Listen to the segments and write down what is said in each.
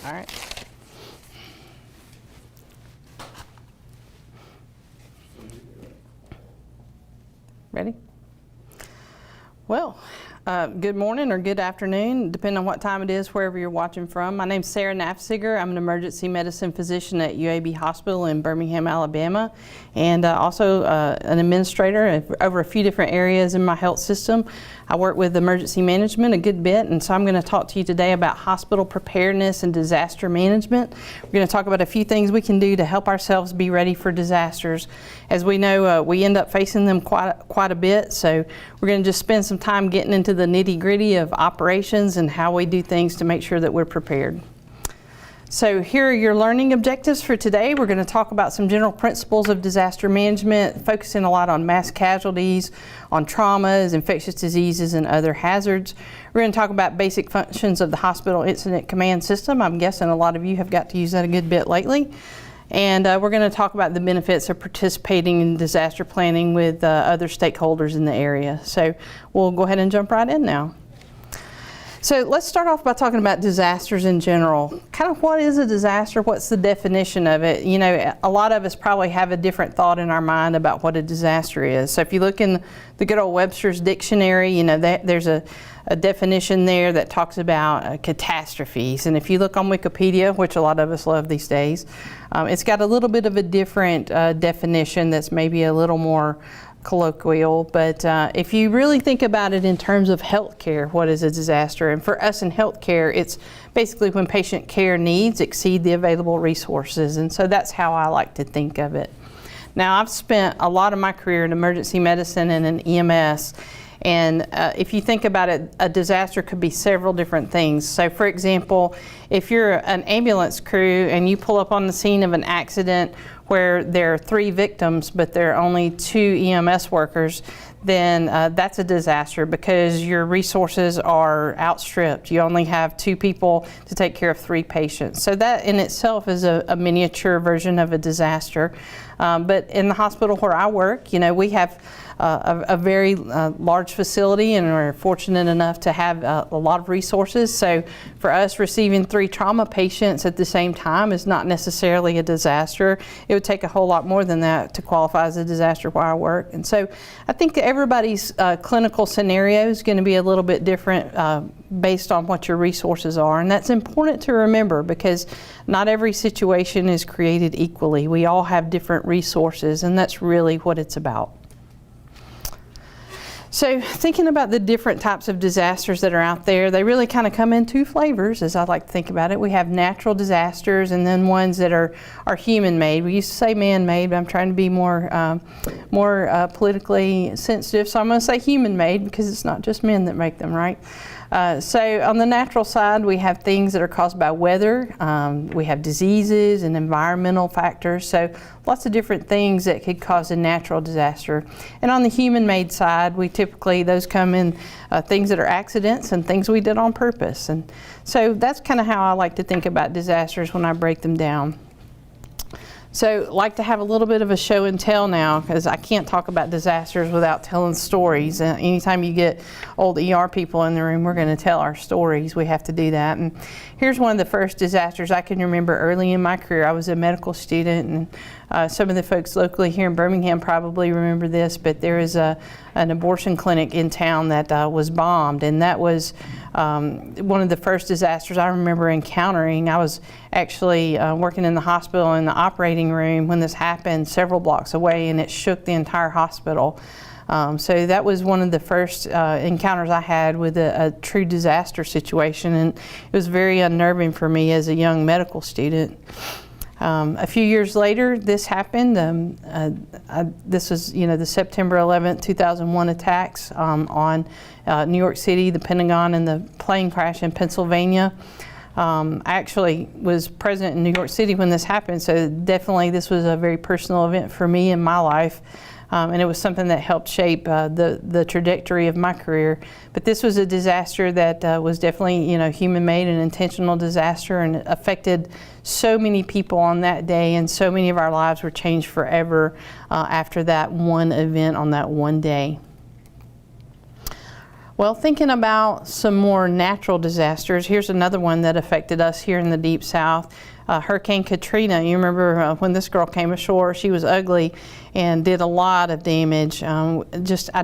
All right. Ready? Well, good morning or good afternoon, depending on what time it is, wherever you're watching from. My name's Sarah Knapsiger. I'm an emergency medicine physician at UAB Hospital in Birmingham, Alabama, and also an administrator over a few different areas in my health system. I work with emergency management a good bit, and so I'm going to talk to you today about hospital preparedness and disaster management. We're going to talk about a few things we can do to help ourselves be ready for disasters. As we know, we end up facing them quite a bit, so we're going to just spend some time getting into the nitty-gritty of operations and how we do things to make sure that we're prepared. So here are your learning objectives for today. We're going to talk about some general principles of disaster management, focusing a lot on mass casualties, on traumas, infectious diseases, and other hazards. We're going to talk about basic functions of the hospital incident command system. I'm guessing a lot of you have got to use that a good bit lately. And we're going to talk about the benefits of participating in disaster planning with other stakeholders in the area. So we'll go ahead and jump right in now. So let's start off by talking about disasters in general. Kind of what is a disaster? What's the definition of it? You know, a lot of us probably have a different thought in our mind about what a disaster is. So if you look in the good old Webster's dictionary, you know, there's a definition there that talks about catastrophes. And if you look on Wikipedia, which a lot of us love these days, it's got a little bit of a different definition that's maybe a little more colloquial, but if you really think about it in terms of healthcare, what is a disaster? And for us in healthcare, it's basically when patient care needs exceed the available resources, and so that's how I like to think of it. Now, I've spent a lot of my career in emergency medicine and in EMS, and if you think about it, a disaster could be several different things. So for example, if you're an ambulance crew and you pull up on the scene of an accident where there are 3 victims, but there are only 2 EMS workers, then that's a disaster because your resources are outstripped. You only have 2 people to take care of 3 patients. So that in itself is a miniature version of a disaster. But in the hospital where I work, you know, we have a very large facility, and we're fortunate enough to have a lot of resources. So for us, receiving 3 trauma patients at the same time is not necessarily a disaster. It would take a whole lot more than that to qualify as a disaster where I work. And so I think everybody's clinical scenario is going to be a little bit different based on what your resources are. And that's important to remember because not every situation is created equally. We all have different resources, and that's really what it's about. So thinking about the different types of disasters that are out there, they really kind of come in 2 flavors, as I like to think about it. We have natural disasters and then ones that are human-made. We used to say man-made, but I'm trying to be more politically sensitive, so I'm going to say human-made because it's not just men that make them, right? So on the natural side, we have things that are caused by weather. We have diseases and environmental factors. So lots of different things that could cause a natural disaster. And on the human-made side, those come in things that are accidents and things we did on purpose. And so that's kind of how I like to think about disasters when I break them down. So I like to have a little bit of a show and tell now because I can't talk about disasters without telling stories. Anytime you get old ER people in the room, we're going to tell our stories. We have to do that. And here's one of the first disasters I can remember early in my career. I was a medical student, and some of the folks locally here in Birmingham probably remember this, but there is an abortion clinic in town that was bombed, and that was one of the first disasters I remember encountering. I was actually working in the hospital in the operating room when this happened several blocks away, and it shook the entire hospital. So that was one of the first encounters I had with a true disaster situation, and it was very unnerving for me as a young medical student. A few years later, this happened. This was, the September 11th, 2001 attacks on New York City, the Pentagon, and the plane crash in Pennsylvania. I actually was present in New York City when this happened, so definitely this was a very personal event for me in my life. And it was something that helped shape the trajectory of my career. But this was a disaster that was definitely, human-made and intentional disaster, and it affected so many people on that day, and so many of our lives were changed forever after that one event on that one day. Well, thinking about some more natural disasters, here's another one that affected us here in the Deep South. Hurricane Katrina. You remember when this girl came ashore, she was ugly and did a lot of damage. I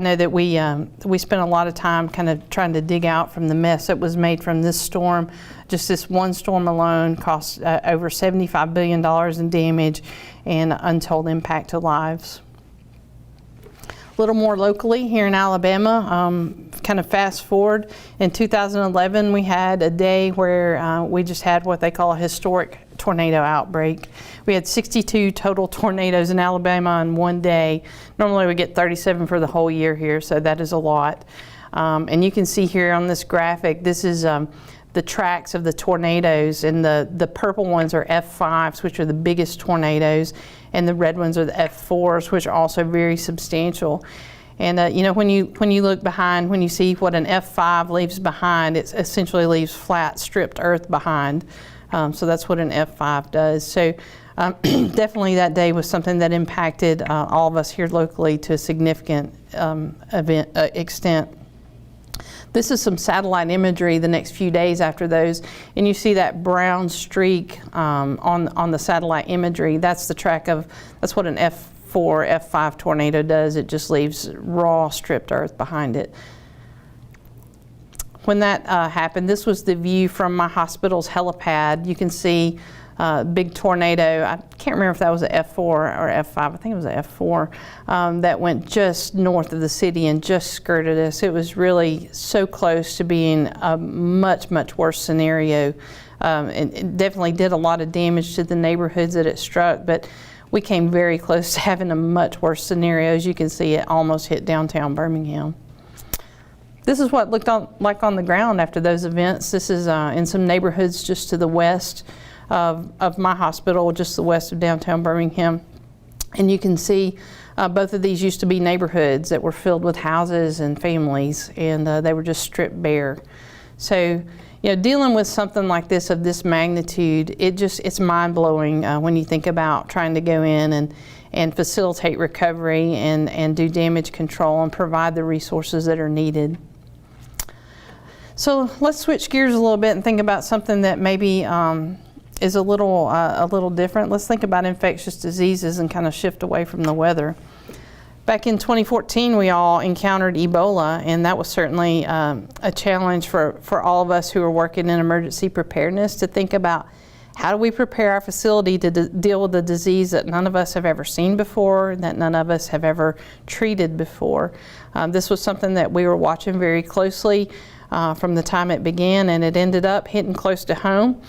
know that we spent a lot of time kind of trying to dig out from the mess that was made from this storm. Just this one storm alone cost over $75 billion in damage and untold impact to lives. A little more locally here in Alabama, kind of fast forward, in 2011 we had a day where we just had what they call a historic tornado outbreak. We had 62 total tornadoes in Alabama in one day. Normally we get 37 for the whole year here, so that is a lot. And you can see here on this graphic, this is the tracks of the tornadoes, and the purple ones are F5s, which are the biggest tornadoes, and the red ones are the F4s, which are also very substantial. And you know, when you look behind, when you see what an F5 leaves behind, it essentially leaves flat, stripped earth behind. So that's what an F5 does. So definitely that day was something that impacted all of us here locally to a significant extent. This is some satellite imagery the next few days after those, and you see that brown streak on the satellite imagery. That's the track of, that's what an F4, F5 tornado does. It just leaves raw, stripped earth behind it. When that happened, this was the view from my hospital's helipad. You can see big tornado. I can't remember if that was a F4 or F5. I think it was a F4 that went just north of the city and just skirted us. It was really so close to being a much, much worse scenario. It definitely did a lot of damage to the neighborhoods that it struck, but we came very close to having a much worse scenario. As you can see, it almost hit downtown Birmingham. This is what it looked like on the ground after those events. This is in some neighborhoods just to the west of my hospital, just the west of downtown Birmingham. And you can see both of these used to be neighborhoods that were filled with houses and families, and they were just stripped bare. So, you know, dealing with something like this of this magnitude, it's mind-blowing when you think about trying to go in and facilitate recovery and do damage control and provide the resources that are needed. So let's switch gears a little bit and think about something that maybe is a little different. Let's think about infectious diseases and kind of shift away from the weather. Back in 2014, we all encountered Ebola, and that was certainly a challenge for all of us who are working in emergency preparedness to think about how do we prepare our facility to deal with a disease that none of us have ever seen before, that none of us have ever treated before. This was something that we were watching very closely from the time it began, and it ended up hitting close to home.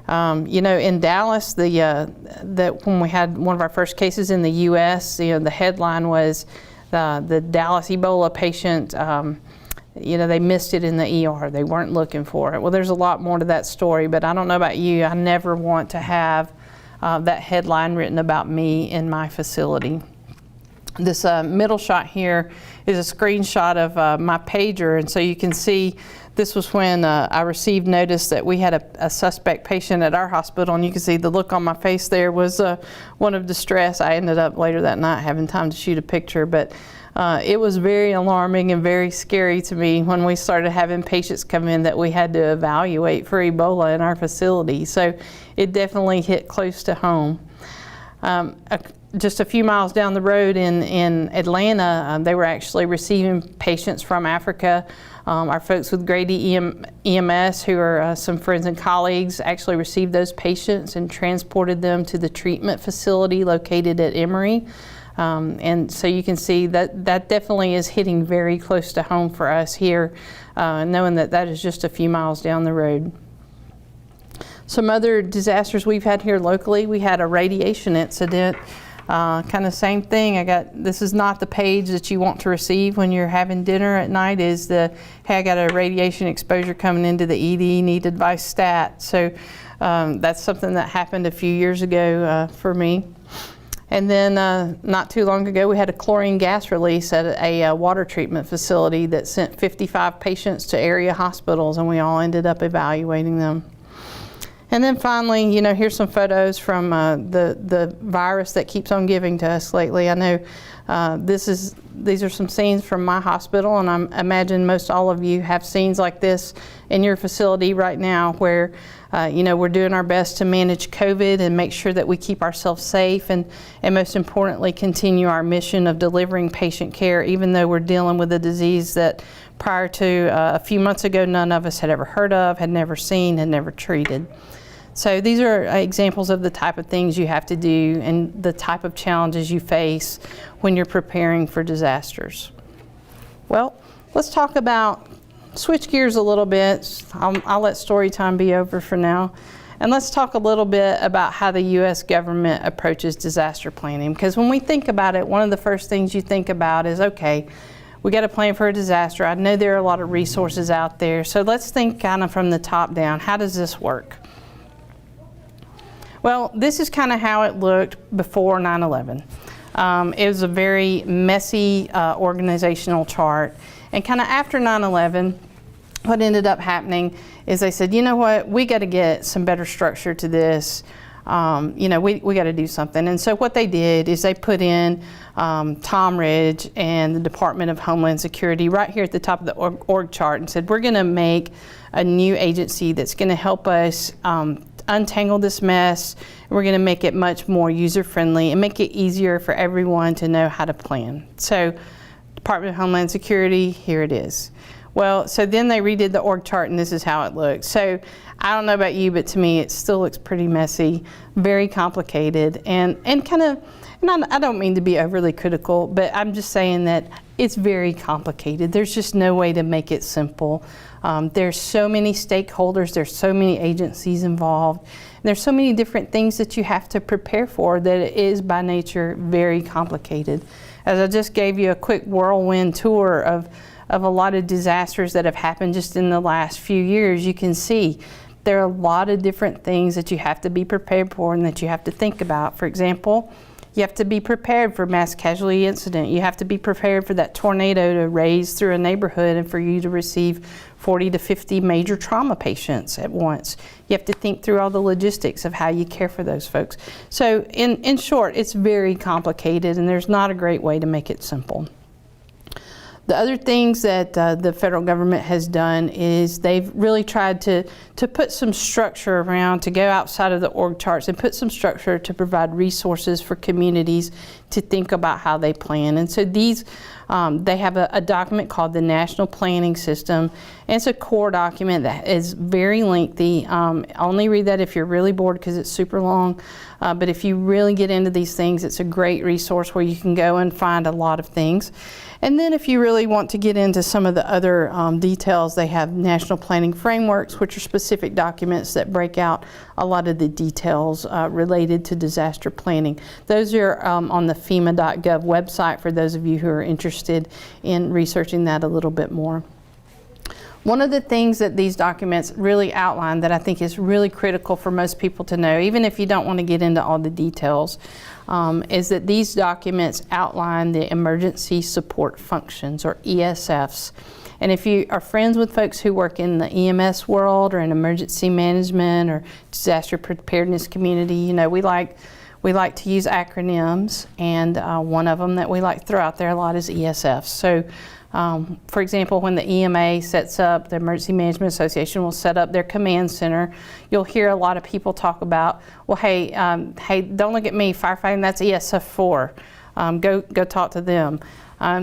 You know, in Dallas, when we had one of our first cases in the U.S., you know, the headline was the Dallas Ebola patient, you know, they missed it in the ER. They weren't looking for it. Well, there's a lot more to that story, but I don't know about you. I never want to have that headline written about me in my facility. This middle shot here is a screenshot of my pager, and so you can see this was when I received notice that we had a suspect patient at our hospital, and you can see the look on my face there was one of distress. I ended up later that night having time to shoot a picture, but it was very alarming and very scary to me when we started having patients come in that we had to evaluate for Ebola in our facility. So it definitely hit close to home. Just a few miles down the road in Atlanta, they were actually receiving patients from Africa. Our folks with Grady EMS, who are some friends and colleagues, actually received those patients and transported them to the treatment facility located at Emory. And so you can see that definitely is hitting very close to home for us here, knowing that that is just a few miles down the road. Some other disasters we've had here locally, we had a radiation incident. Kind of same thing. This is not the page that you want to receive when you're having dinner at night, is hey, I got a radiation exposure coming into the ED, need advice stat. So that's something that happened a few years ago for me. And then not too long ago, we had a chlorine gas release at a water treatment facility that sent 55 patients to area hospitals, and we all ended up evaluating them. And then finally, you know, here's some photos from the virus that keeps on giving to us lately. I know These are some scenes from my hospital, and I imagine most all of you have scenes like this in your facility right now where we're doing our best to manage COVID and make sure that we keep ourselves safe and most importantly continue our mission of delivering patient care even though we're dealing with a disease that prior to a few months ago none of us had ever heard of, had never seen, had never treated. So these are examples of the type of things you have to do and the type of challenges you face when you're preparing for disasters. Well, let's talk about, switch gears a little bit. I'll let story time be over for now. And let's talk a little bit about how the U.S. government approaches disaster planning. Because when we think about it, one of the first things you think about is, okay, we got to plan for a disaster. I know there are a lot of resources out there. So let's think kind of from the top down. How does this work? Well, this is kind of how it looked before 9/11. It was a very messy organizational chart. And kind of after 9/11, what ended up happening is they said, you know what, we got to get some better structure to this. We got to do something. And so what they did is they put in Tom Ridge and the Department of Homeland Security right here at the top of the org chart and said, we're going to make a new agency that's going to help us untangle this mess. We're going to make it much more user-friendly and make it easier for everyone to know how to plan. So Department of Homeland Security, here it is. Well, so then they redid the org chart and this is how it looks. So I don't know about you, but to me it still looks pretty messy, very complicated, and kind of, and I don't mean to be overly critical, but I'm just saying that it's very complicated. There's just no way to make it simple. There's so many stakeholders, there's so many agencies involved, and there's so many different things that you have to prepare for that it is by nature very complicated. As I just gave you a quick whirlwind tour of a lot of disasters that have happened just in the last few years, you can see there are a lot of different things that you have to be prepared for and that you have to think about. For example, you have to be prepared for mass casualty incident. You have to be prepared for that tornado to raze through a neighborhood and for you to receive 40 to 50 major trauma patients at once. You have to think through all the logistics of how you care for those folks. So in short, it's very complicated and there's not a great way to make it simple. The other things that the federal government has done is they've really tried to put some structure around, to go outside of the org charts and put some structure to provide resources for communities to think about how they plan. And so these, they have a document called the National Planning System. And it's a core document that is very lengthy. Only read that if you're really bored because it's super long. But if you really get into these things, it's a great resource where you can go and find a lot of things. And then if you really want to get into some of the other details, they have national planning frameworks, which are specific documents that break out a lot of the details related to disaster planning. Those are on the FEMA.gov website for those of you who are interested in researching that a little bit more. One of the things that these documents really outline that I think is really critical for most people to know, even if you don't want to get into all the details, is that these documents outline the emergency support functions, or ESFs. And if you are friends with folks who work in the EMS world or in emergency management or disaster preparedness community, you know, we like to use acronyms, and one of them that we like to throw out there a lot is ESFs. So for example, when the EMA sets up, the Emergency Management Association will set up their command center, you'll hear a lot of people talk about, well, hey, don't look at me, firefighting, that's ESF4. Go talk to them.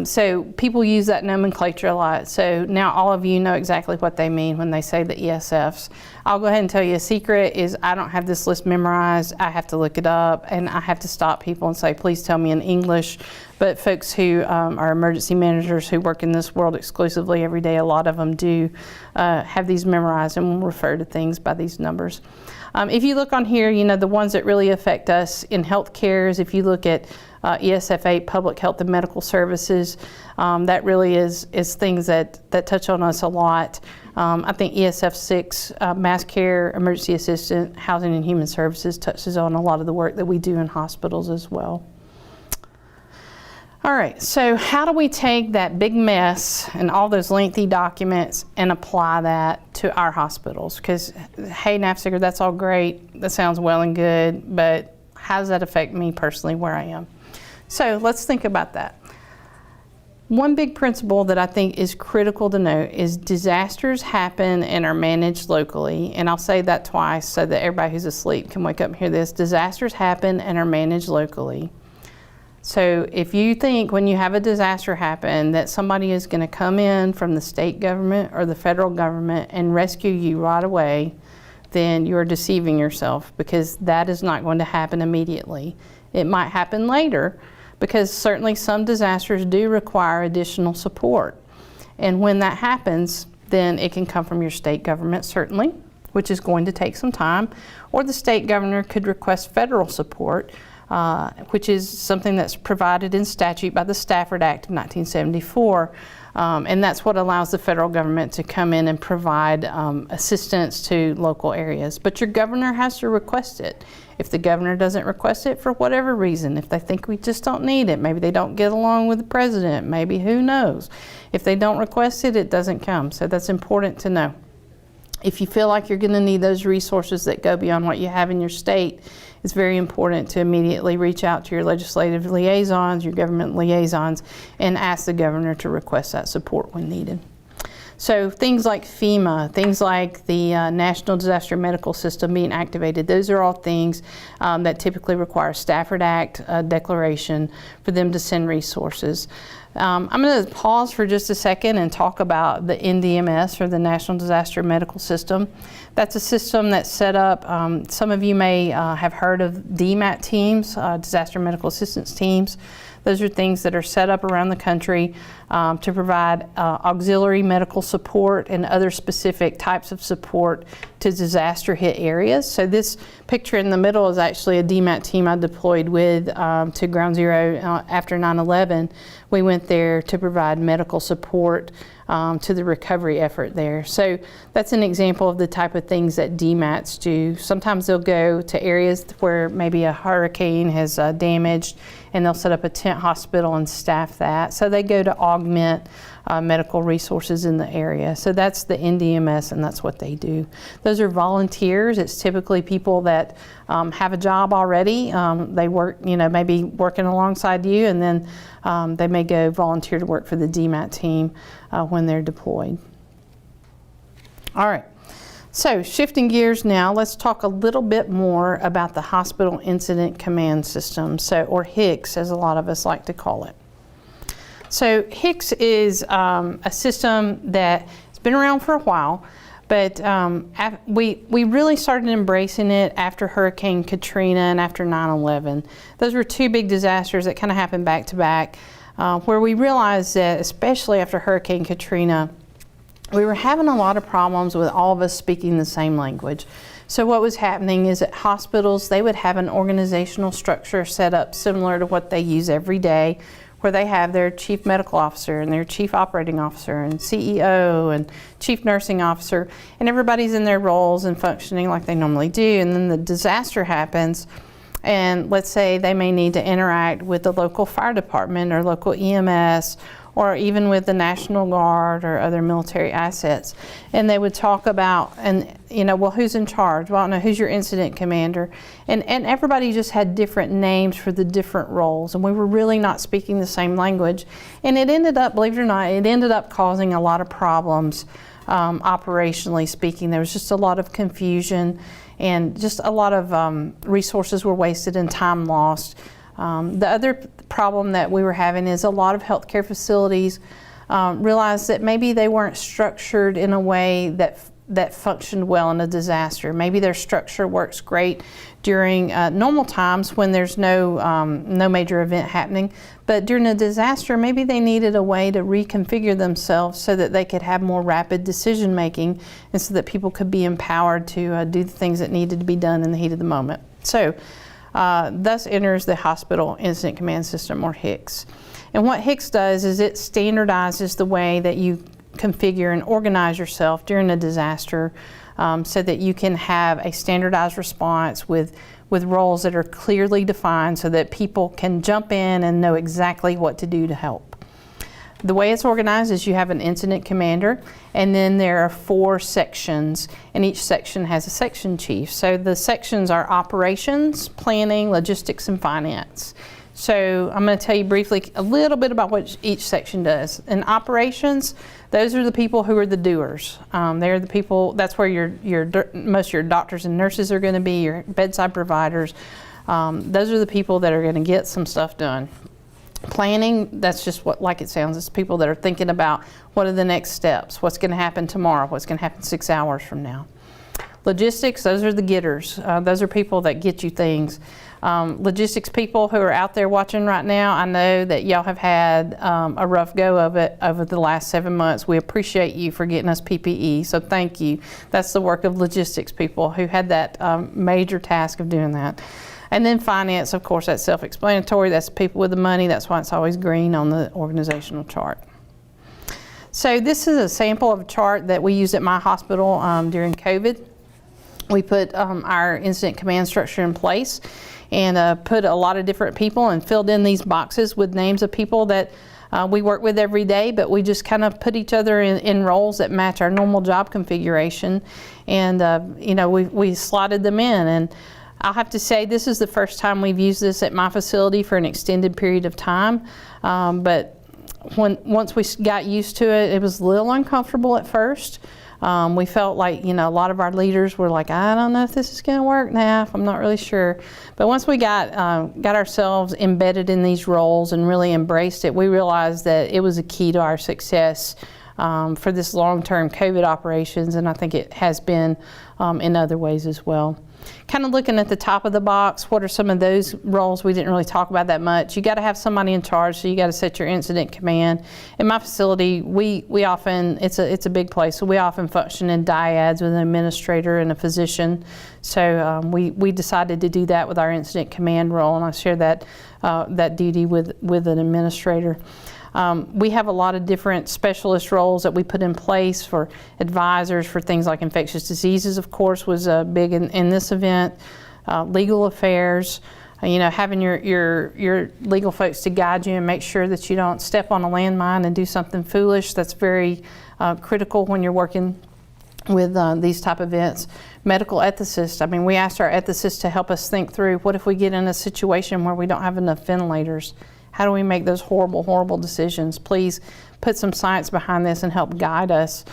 So people use that nomenclature a lot. So now all of you know exactly what they mean when they say the ESFs. I'll go ahead and tell you a secret is I don't have this list memorized. I have to look it up, and I have to stop people and say, please tell me in English. But folks who are emergency managers who work in this world exclusively every day, a lot of them do have these memorized and will refer to things by these numbers. If you look on here, you know, the ones that really affect us in healthcare is if you look at ESF8, Public Health and Medical Services, that really is things that touch on us a lot. I think ESF6, Mass Care, Emergency Assistant, Housing and Human Services touches on a lot of the work that we do in hospitals as well. All right, so how do we take that big mess and all those lengthy documents and apply that to our hospitals? Because, hey, Knapsiger, that's all great. That sounds well and good, but how does that affect me personally where I am? So let's think about that. One big principle that I think is critical to note is disasters happen and are managed locally. And I'll say that twice so that everybody who's asleep can wake up and hear this. Disasters happen and are managed locally. So if you think when you have a disaster happen that somebody is going to come in from the state government or the federal government and rescue you right away, then you're deceiving yourself, because that is not going to happen immediately. It might happen later, because certainly some disasters do require additional support. And when that happens, then it can come from your state government, certainly, which is going to take some time, or the state governor could request federal support, which is something that's provided in statute by the Stafford Act of 1974. And that's what allows the federal government to come in and provide assistance to local areas. But your governor has to request it. If the governor doesn't request it for whatever reason, if they think we just don't need it, maybe they don't get along with the president, maybe who knows. If they don't request it, it doesn't come. So that's important to know. If you feel like you're going to need those resources that go beyond what you have in your state, it's very important to immediately reach out to your legislative liaisons, your government liaisons, and ask the governor to request that support when needed. So things like FEMA, things like the National Disaster Medical System being activated, those are all things that typically require Stafford Act declaration for them to send resources. I'm going to pause for just a second and talk about the NDMS, or the National Disaster Medical System. That's a system that's set up, some of you may have heard of DMAT teams, Disaster Medical Assistance Teams. Those are things that are set up around the country to provide auxiliary medical support and other specific types of support to disaster hit areas. So this picture in the middle is actually a DMAT team I deployed with to Ground Zero after 9/11. We went there to provide medical support to the recovery effort there. So that's an example of the type of things that DMATs do. Sometimes they'll go to areas where maybe a hurricane has damaged, and they'll set up a tent hospital and staff that. So they go to augment medical resources in the area. So that's the NDMS, and that's what they do. Those are volunteers. It's typically people that have a job already. They work, maybe working alongside you, and then they may go volunteer to work for the DMAT team when they're deployed. All right. So shifting gears now, let's talk a little bit more about the Hospital Incident Command System, or HICS, as a lot of us like to call it. So HICS is a system that has been around for a while, but we really started embracing it after Hurricane Katrina and after 9/11. Those were two big disasters that kind of happened back to back, where we realized that, especially after Hurricane Katrina, we were having a lot of problems with all of us speaking the same language. So what was happening is at hospitals, they would have an organizational structure set up similar to what they use every day, where they have their chief medical officer and their chief operating officer and CEO and chief nursing officer, and everybody's in their roles and functioning like they normally do. And then the disaster happens, and let's say they may need to interact with the local fire department or local EMS, or even with the National Guard or other military assets. And they would talk about, well, who's in charge? Well, no, who's your incident commander? And everybody just had different names for the different roles, and we were really not speaking the same language. And it ended up, believe it or not, it ended up causing a lot of problems operationally speaking. There was just a lot of confusion, and just a lot of resources were wasted and time lost. The other problem that we were having is a lot of healthcare facilities realized that maybe they weren't structured in a way that functioned well in a disaster. Maybe their structure works great during normal times when there's no major event happening, but during a disaster, maybe they needed a way to reconfigure themselves so that they could have more rapid decision making, and so that people could be empowered to do the things that needed to be done in the heat of the moment. So thus enters the Hospital Incident Command System, or HICS. And what HICS does is it standardizes the way that you configure and organize yourself during a disaster, so that you can have a standardized response with roles that are clearly defined, so that people can jump in and know exactly what to do to help. The way it's organized is you have an incident commander, and then there are 4 sections, and each section has a section chief. So the sections are operations, planning, logistics, and finance. So I'm going to tell you briefly a little bit about what each section does. In operations, those are the people who are the doers. They're the people, that's where most of your doctors and nurses are going to be, your bedside providers. Those are the people that are going to get some stuff done. Planning, that's just what, like it sounds, it's people that are thinking about what are the next steps, what's going to happen tomorrow, what's going to happen 6 hours from now. Logistics, those are the getters. Those are people that get you things. Logistics people who are out there watching right now, I know that y'all have had a rough go of it over the last 7 months. We appreciate you for getting us PPE, so thank you. That's the work of logistics people who had that major task of doing that. And then finance, of course, that's self-explanatory. That's people with the money. That's why it's always green on the organizational chart. So this is a sample of a chart that we used at my hospital during COVID. We put our incident command structure in place and put a lot of different people and filled in these boxes with names of people that we work with every day, but we just kind of put each other in roles that match our normal job configuration. And, you know, we slotted them in. And I'll have to say this is the first time we've used this at my facility for an extended period of time. But once we got used to it, it was a little uncomfortable at first. We felt like, you know, a lot of our leaders were like, I don't know if this is going to work now, I'm not really sure. But once we got ourselves embedded in these roles and really embraced it, we realized that it was a key to our success for this long-term COVID operations, and I think it has been in other ways as well. Kind of looking at the top of the box, what are some of those roles we didn't really talk about that much? You got to have somebody in charge, so you got to set your incident command. In my facility, we often, it's a big place, so we often function in dyads with an administrator and a physician. So we decided to do that with our incident command role, and I share that duty with an administrator. We have a lot of different specialist roles that we put in place for advisors for things like infectious diseases, of course, was big in this event. Legal affairs, you know, having your legal folks to guide you and make sure that you don't step on a landmine and do something foolish. That's very critical when you're working with these type of events. Medical ethicists, I mean, we asked our ethicists to help us think through what if we get in a situation where we don't have enough ventilators. How do we make those horrible, horrible decisions? Please put some science behind this and help guide us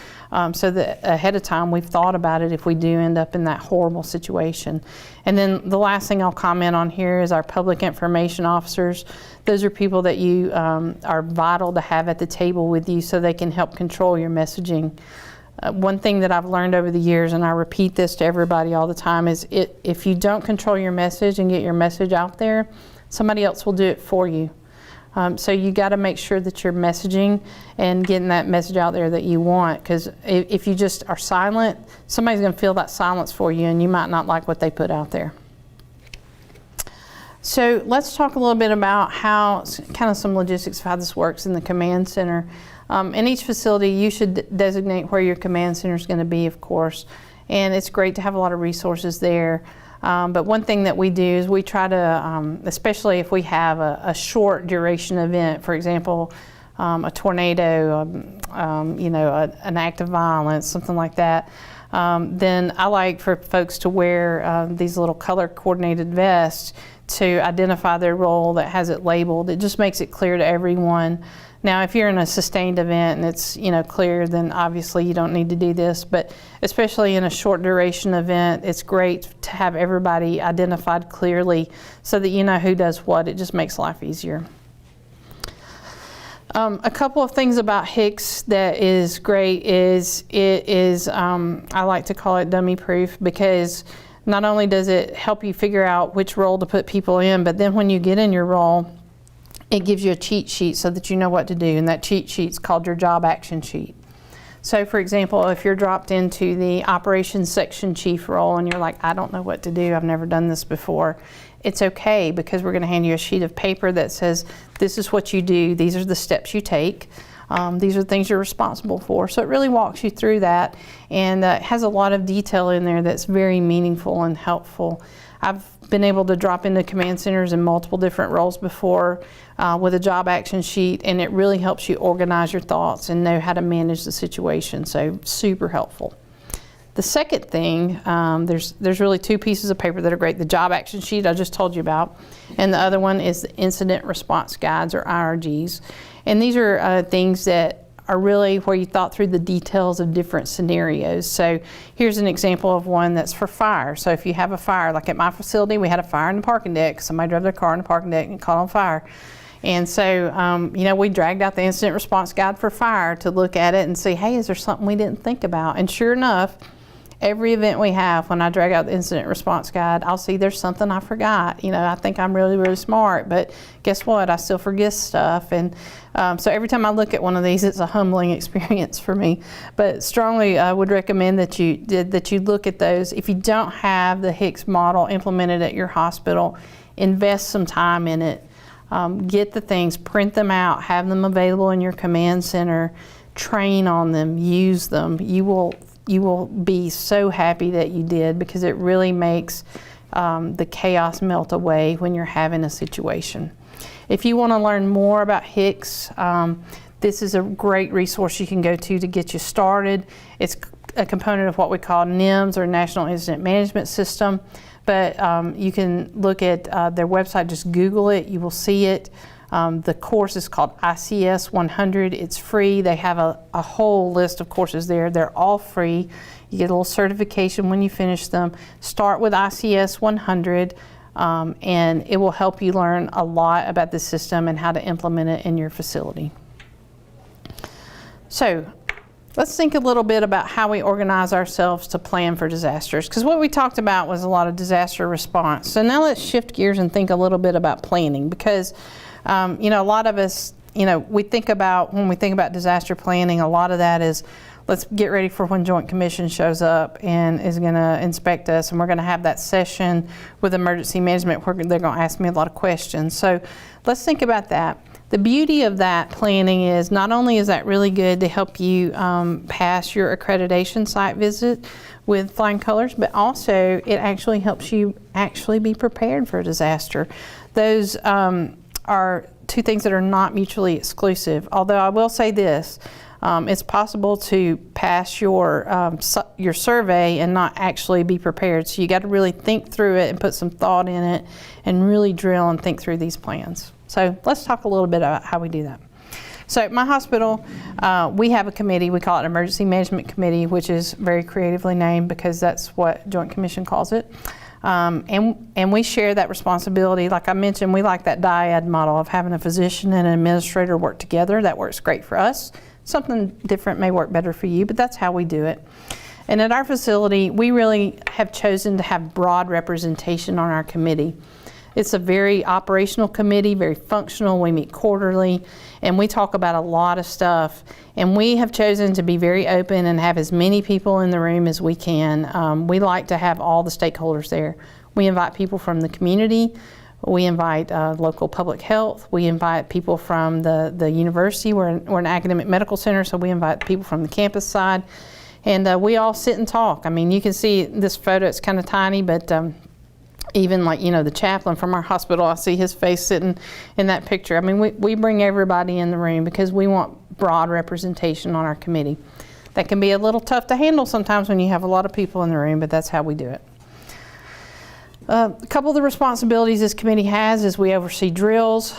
so that ahead of time we've thought about it if we do end up in that horrible situation. And then the last thing I'll comment on here is our public information officers. Those are people that you are vital to have at the table with you so they can help control your messaging. One thing that I've learned over the years, and I repeat this to everybody all the time, is if you don't control your message and get your message out there, somebody else will do it for you. So you got to make sure that you're messaging and getting that message out there that you want, because if you just are silent, somebody's going to feel that silence for you and you might not like what they put out there. So let's talk a little bit about how, kind of some logistics of how this works in the command center. In each facility, you should designate where your command center is going to be, of course, and it's great to have a lot of resources there. But one thing that we do is we try to, especially if we have a short duration event, for example, a tornado, you know, an act of violence, something like that, then I like for folks to wear these little color coordinated vests to identify their role that has it labeled. It just makes it clear to everyone. Now, if you're in a sustained event and it's, you know, clear, then obviously you don't need to do this. But especially in a short duration event, it's great to have everybody identified clearly so that you know who does what. It just makes life easier. A couple of things about HICS that is great is it is, I like to call it dummy proof, because not only does it help you figure out which role to put people in, but then when you get in your role, it gives you a cheat sheet so that you know what to do, and that cheat sheet's called your job action sheet. So for example, if you're dropped into the operations section chief role and you're like, I don't know what to do, I've never done this before, it's okay, because we're going to hand you a sheet of paper that says this is what you do, these are the steps you take, these are the things you're responsible for. So it really walks you through that, and has a lot of detail in there that's very meaningful and helpful. I've been able to drop into command centers in multiple different roles before with a job action sheet, and it really helps you organize your thoughts and know how to manage the situation, so super helpful. The second thing, there's really two pieces of paper that are great. The job action sheet I just told you about, and the other one is the incident response guides, or IRGs. And these are things that are really where you thought through the details of different scenarios. So here's an example of one that's for fire. So if you have a fire, like at my facility, we had a fire in the parking deck. Somebody drove their car in the parking deck and caught on fire. And so, we dragged out the incident response guide for fire to look at it and see, hey, is there something we didn't think about? And sure enough, every event we have, when I drag out the incident response guide, I'll see there's something I forgot. I think I'm really, really smart, but guess what? I still forget stuff. And so every time I look at one of these, it's a humbling experience for me. But strongly, I would recommend that you look at those. If you don't have the HICS model implemented at your hospital, invest some time in it. Get the things, print them out, have them available in your command center, train on them, use them. You will be so happy that you did, because it really makes the chaos melt away when you're having a situation. If you want to learn more about HICS, this is a great resource you can go to get you started. It's a component of what we call NIMS, or National Incident Management System. But you can look at their website, just Google it, you will see it. The course is called ICS 100. It's free. They have a whole list of courses there. They're all free. You get a little certification when you finish them. Start with ICS 100, and it will help you learn a lot about the system and how to implement it in your facility. So let's think a little bit about how we organize ourselves to plan for disasters, because what we talked about was a lot of disaster response. So now let's shift gears and think a little bit about planning, because a lot of us, when we think about disaster planning, a lot of that is, let's get ready for when Joint Commission shows up and is going to inspect us, and we're going to have that session with emergency management where they're going to ask me a lot of questions. So let's think about that. The beauty of that planning is, not only is that really good to help you pass your accreditation site visit with flying colors, but also it actually helps you actually be prepared for a disaster. Those are two things that are not mutually exclusive. Although I will say this, it's possible to pass your survey and not actually be prepared. So you got to really think through it and put some thought in it and really drill and think through these plans. So let's talk a little bit about how we do that. So at my hospital, we have a committee. We call it Emergency Management Committee, which is very creatively named because that's what Joint Commission calls it. And we share that responsibility. Like I mentioned, we like that dyad model of having a physician and an administrator work together. That works great for us. Something different may work better for you, but that's how we do it. And at our facility, we really have chosen to have broad representation on our committee. It's a very operational committee, very functional. We meet quarterly, and we talk about a lot of stuff. And we have chosen to be very open and have as many people in the room as we can. We like to have all the stakeholders there. We invite people from the community. We invite local public health. We invite people from the university. We're an academic medical center, so we invite people from the campus side. And we all sit and talk. I mean, you can see this photo, it's kind of tiny, but even like, the chaplain from our hospital, I see his face sitting in that picture. I mean, we bring everybody in the room because we want broad representation on our committee. That can be a little tough to handle sometimes when you have a lot of people in the room, but that's how we do it. A couple of the responsibilities this committee has is we oversee drills.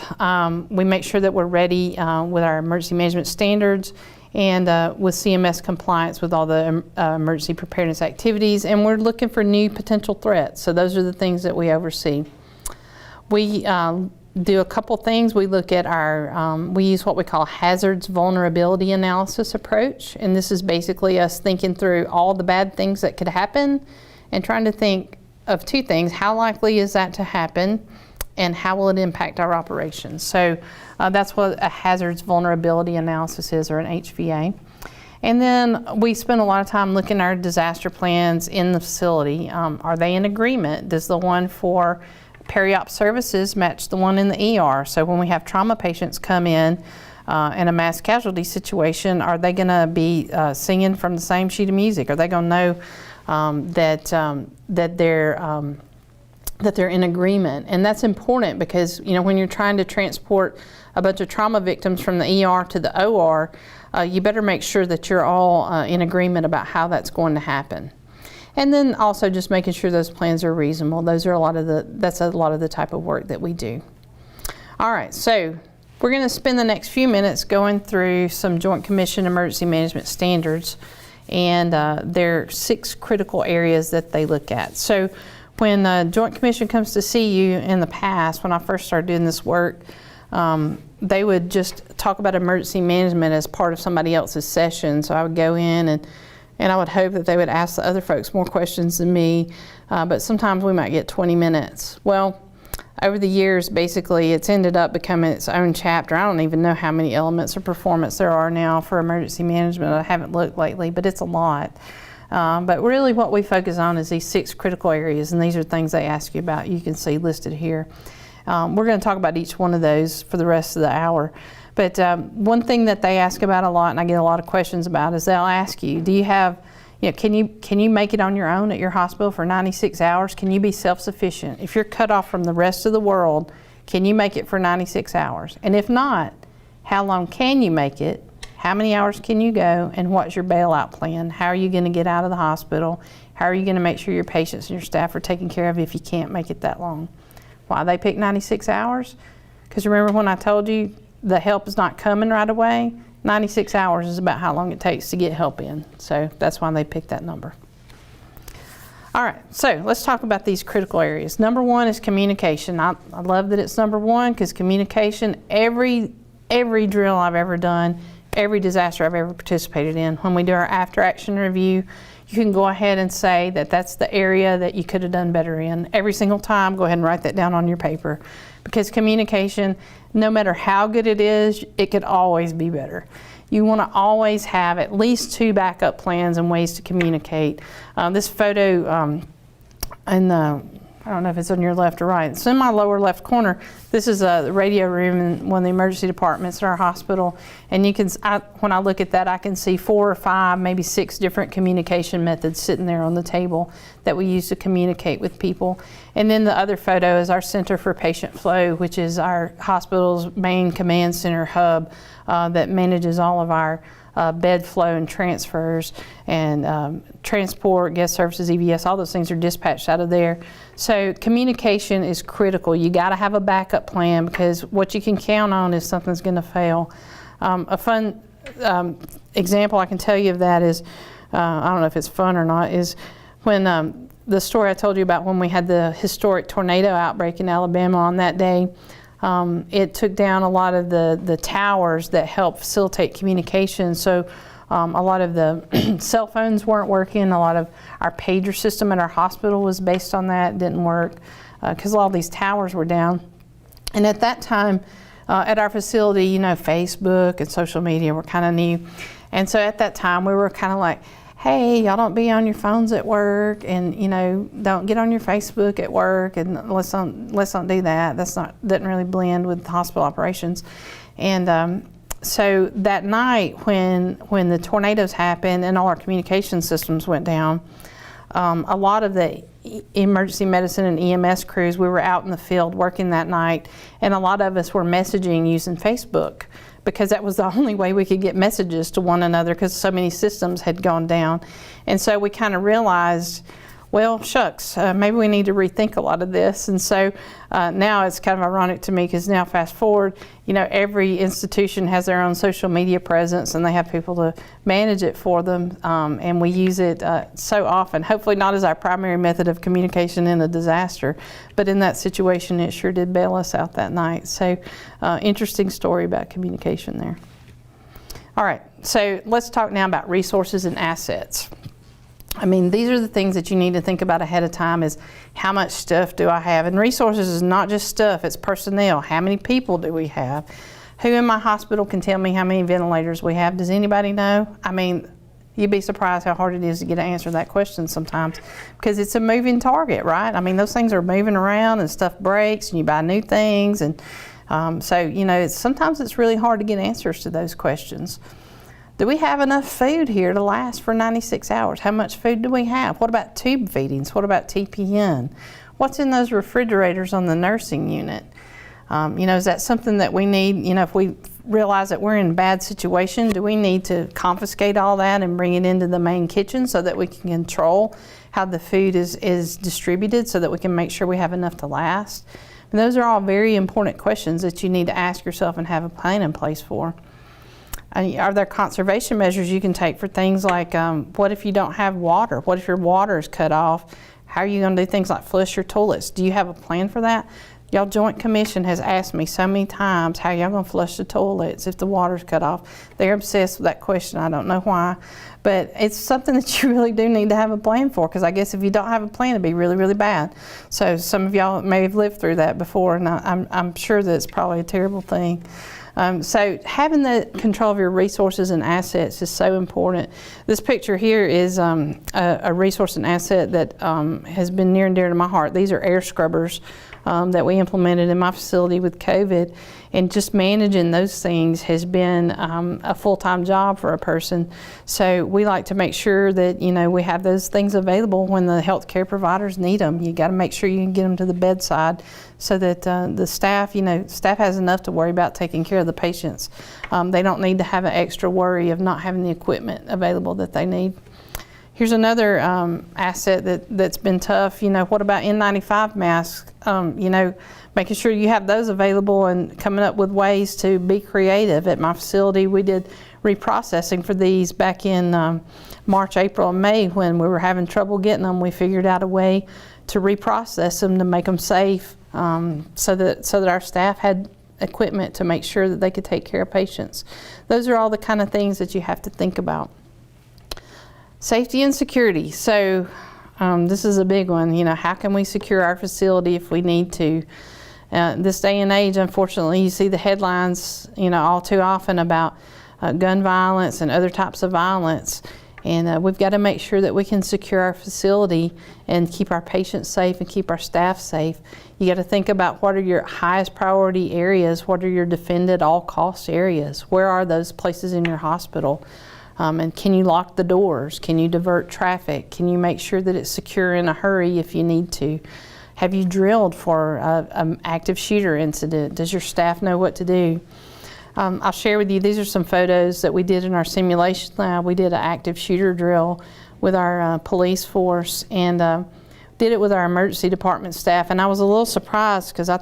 We make sure that we're ready with our emergency management standards and with CMS compliance with all the emergency preparedness activities, and we're looking for new potential threats. So those are the things that we oversee. We do a couple things. We look at we use what we call hazards vulnerability analysis approach, and this is basically us thinking through all the bad things that could happen and trying to think of two things: how likely is that to happen, and how will it impact our operations? So that's what a hazards vulnerability analysis is, or an HVA. And then we spend a lot of time looking at our disaster plans in the facility. Are they in agreement? Does the one for peri-op services match the one in the ER? So when we have trauma patients come in a mass casualty situation, are they going to be singing from the same sheet of music? Are they going to know that they're in agreement? And that's important because, when you're trying to transport a bunch of trauma victims from the ER to the OR, you better make sure that you're all in agreement about how that's going to happen. And then also just making sure those plans are reasonable. That's a lot of the type of work that we do. All right, so we're going to spend the next few minutes going through some Joint Commission emergency management standards, and there are 6 critical areas that they look at. So when Joint Commission comes to see you in the past, when I first started doing this work, they would just talk about emergency management as part of somebody else's session. So I would go in and I would hope that they would ask the other folks more questions than me, but sometimes we might get 20 minutes. Well, over the years, basically, it's ended up becoming its own chapter. I don't even know how many elements of performance there are now for emergency management. I haven't looked lately, but it's a lot. But really what we focus on is these 6 critical areas, and these are things they ask you about. You can see listed here. We're going to talk about each one of those for the rest of the hour. But one thing that they ask about a lot, and I get a lot of questions about, is they'll ask you, do you have, can you make it on your own at your hospital for 96 hours? Can you be self-sufficient? If you're cut off from the rest of the world, can you make it for 96 hours? And if not, how long can you make it? How many hours can you go? And what's your bailout plan? How are you going to get out of the hospital? How are you going to make sure your patients and your staff are taken care of if you can't make it that long? Why they pick 96 hours? Because remember when I told you the help is not coming right away? 96 hours is about how long it takes to get help in. So that's why they picked that number. All right, so let's talk about these critical areas. Number 1 is communication. I love that it's number 1 because communication, every drill I've ever done, every disaster I've ever participated in, when we do our after action review, you can go ahead and say that that's the area that you could have done better in. Every single time, go ahead and write that down on your paper. Because communication, no matter how good it is, it could always be better. You want to always have at least 2 backup plans and ways to communicate. This photo I don't know if it's on your left or right. It's in my lower left corner. This is the radio room in one of the emergency departments at our hospital. And you can, when I look at that, I can see 4 or 5, maybe 6 different communication methods sitting there on the table that we use to communicate with people. And then the other photo is our Center for Patient Flow, which is our hospital's main command center hub that manages all of our bed flow and transfers and transport, guest services, EVS, all those things are dispatched out of there. So communication is critical. You got to have a backup plan because what you can count on is something's going to fail. A fun example I can tell you of that is, I don't know if it's fun or not, is when the story I told you about when we had the historic tornado outbreak in Alabama on that day. It took down a lot of the towers that help facilitate communication. So a lot of the cell phones weren't working. A lot of our pager system at our hospital was based on that. It didn't work because a lot of these towers were down. And at that time, at our facility, Facebook and social media were kind of new. And so at that time, we were kind of like, hey, y'all don't be on your phones at work, and don't get on your Facebook at work, and let's don't do that. Doesn't really blend with hospital operations. And so that night when the tornadoes happened and all our communication systems went down, a lot of the emergency medicine and EMS crews, we were out in the field working that night, and a lot of us were messaging using Facebook, because that was the only way we could get messages to one another because so many systems had gone down. And so we kind of realized, well, shucks, maybe we need to rethink a lot of this. And so now it's kind of ironic to me because now fast forward, every institution has their own social media presence and they have people to manage it for them. And we use it so often, hopefully not as our primary method of communication in a disaster, but in that situation it sure did bail us out that night. So interesting story about communication there. All right, so let's talk now about resources and assets. These are the things that you need to think about ahead of time is how much stuff do I have? And resources is not just stuff, it's personnel. How many people do we have? Who in my hospital can tell me how many ventilators we have? Does anybody know? You'd be surprised how hard it is to get an answer to that question sometimes because it's a moving target, right? Those things are moving around and stuff breaks and you buy new things. And sometimes it's really hard to get answers to those questions. Do we have enough food here to last for 96 hours? How much food do we have? What about tube feedings? What about TPN? What's in those refrigerators on the nursing unit? Is that something that we need, if we realize that we're in a bad situation, do we need to confiscate all that and bring it into the main kitchen so that we can control how the food is distributed so that we can make sure we have enough to last. And those are all very important questions that you need to ask yourself and have a plan in place for. Are there conservation measures you can take for things like, what if you don't have water? What if your water is cut off? How are you going to do things like flush your toilets? Do you have a plan for that? Y'all Joint Commission has asked me so many times, how y'all going to flush the toilets if the water's cut off? They're obsessed with that question. I don't know why. But it's something that you really do need to have a plan for, because I guess if you don't have a plan, it'd be really, really bad. So some of y'all may have lived through that before, and I'm sure that it's probably a terrible thing. So having the control of your resources and assets is so important. This picture here is a resource and asset that has been near and dear to my heart. These are air scrubbers that we implemented in my facility with COVID, and just managing those things has been a full-time job for a person. So we like to make sure that, you know, we have those things available when the healthcare providers need them. You got to make sure you can get them to the bedside so that the staff, you know, staff has enough to worry about taking care of the patients. They don't need to have an extra worry of not having the equipment available that they need. Here's another asset that's been tough. You know, what about N95 masks? You know, making sure you have those available and coming up with ways to be creative. At my facility, we did reprocessing for these back in March, April, and May when we were having trouble getting them. We figured out a way to reprocess them to make them safe, so that our staff had equipment to make sure that they could take care of patients. Those are all the kind of things that you have to think about. Safety and security. So this is a big one. You know, how can we secure our facility if we need to? This day and age, unfortunately, you see the headlines, you know, all too often about gun violence and other types of violence. And we've got to make sure that we can secure our facility and keep our patients safe and keep our staff safe. You got to think about what are your highest priority areas, what are your defended all cost areas, where are those places in your hospital? And can you lock the doors? Can you divert traffic? Can you make sure that it's secure in a hurry if you need to? Have you drilled for an active shooter incident? Does your staff know what to do? I'll share with you, these are some photos that we did in our simulation lab. We did an active shooter drill with our police force, and did it with our emergency department staff. And I was a little surprised because I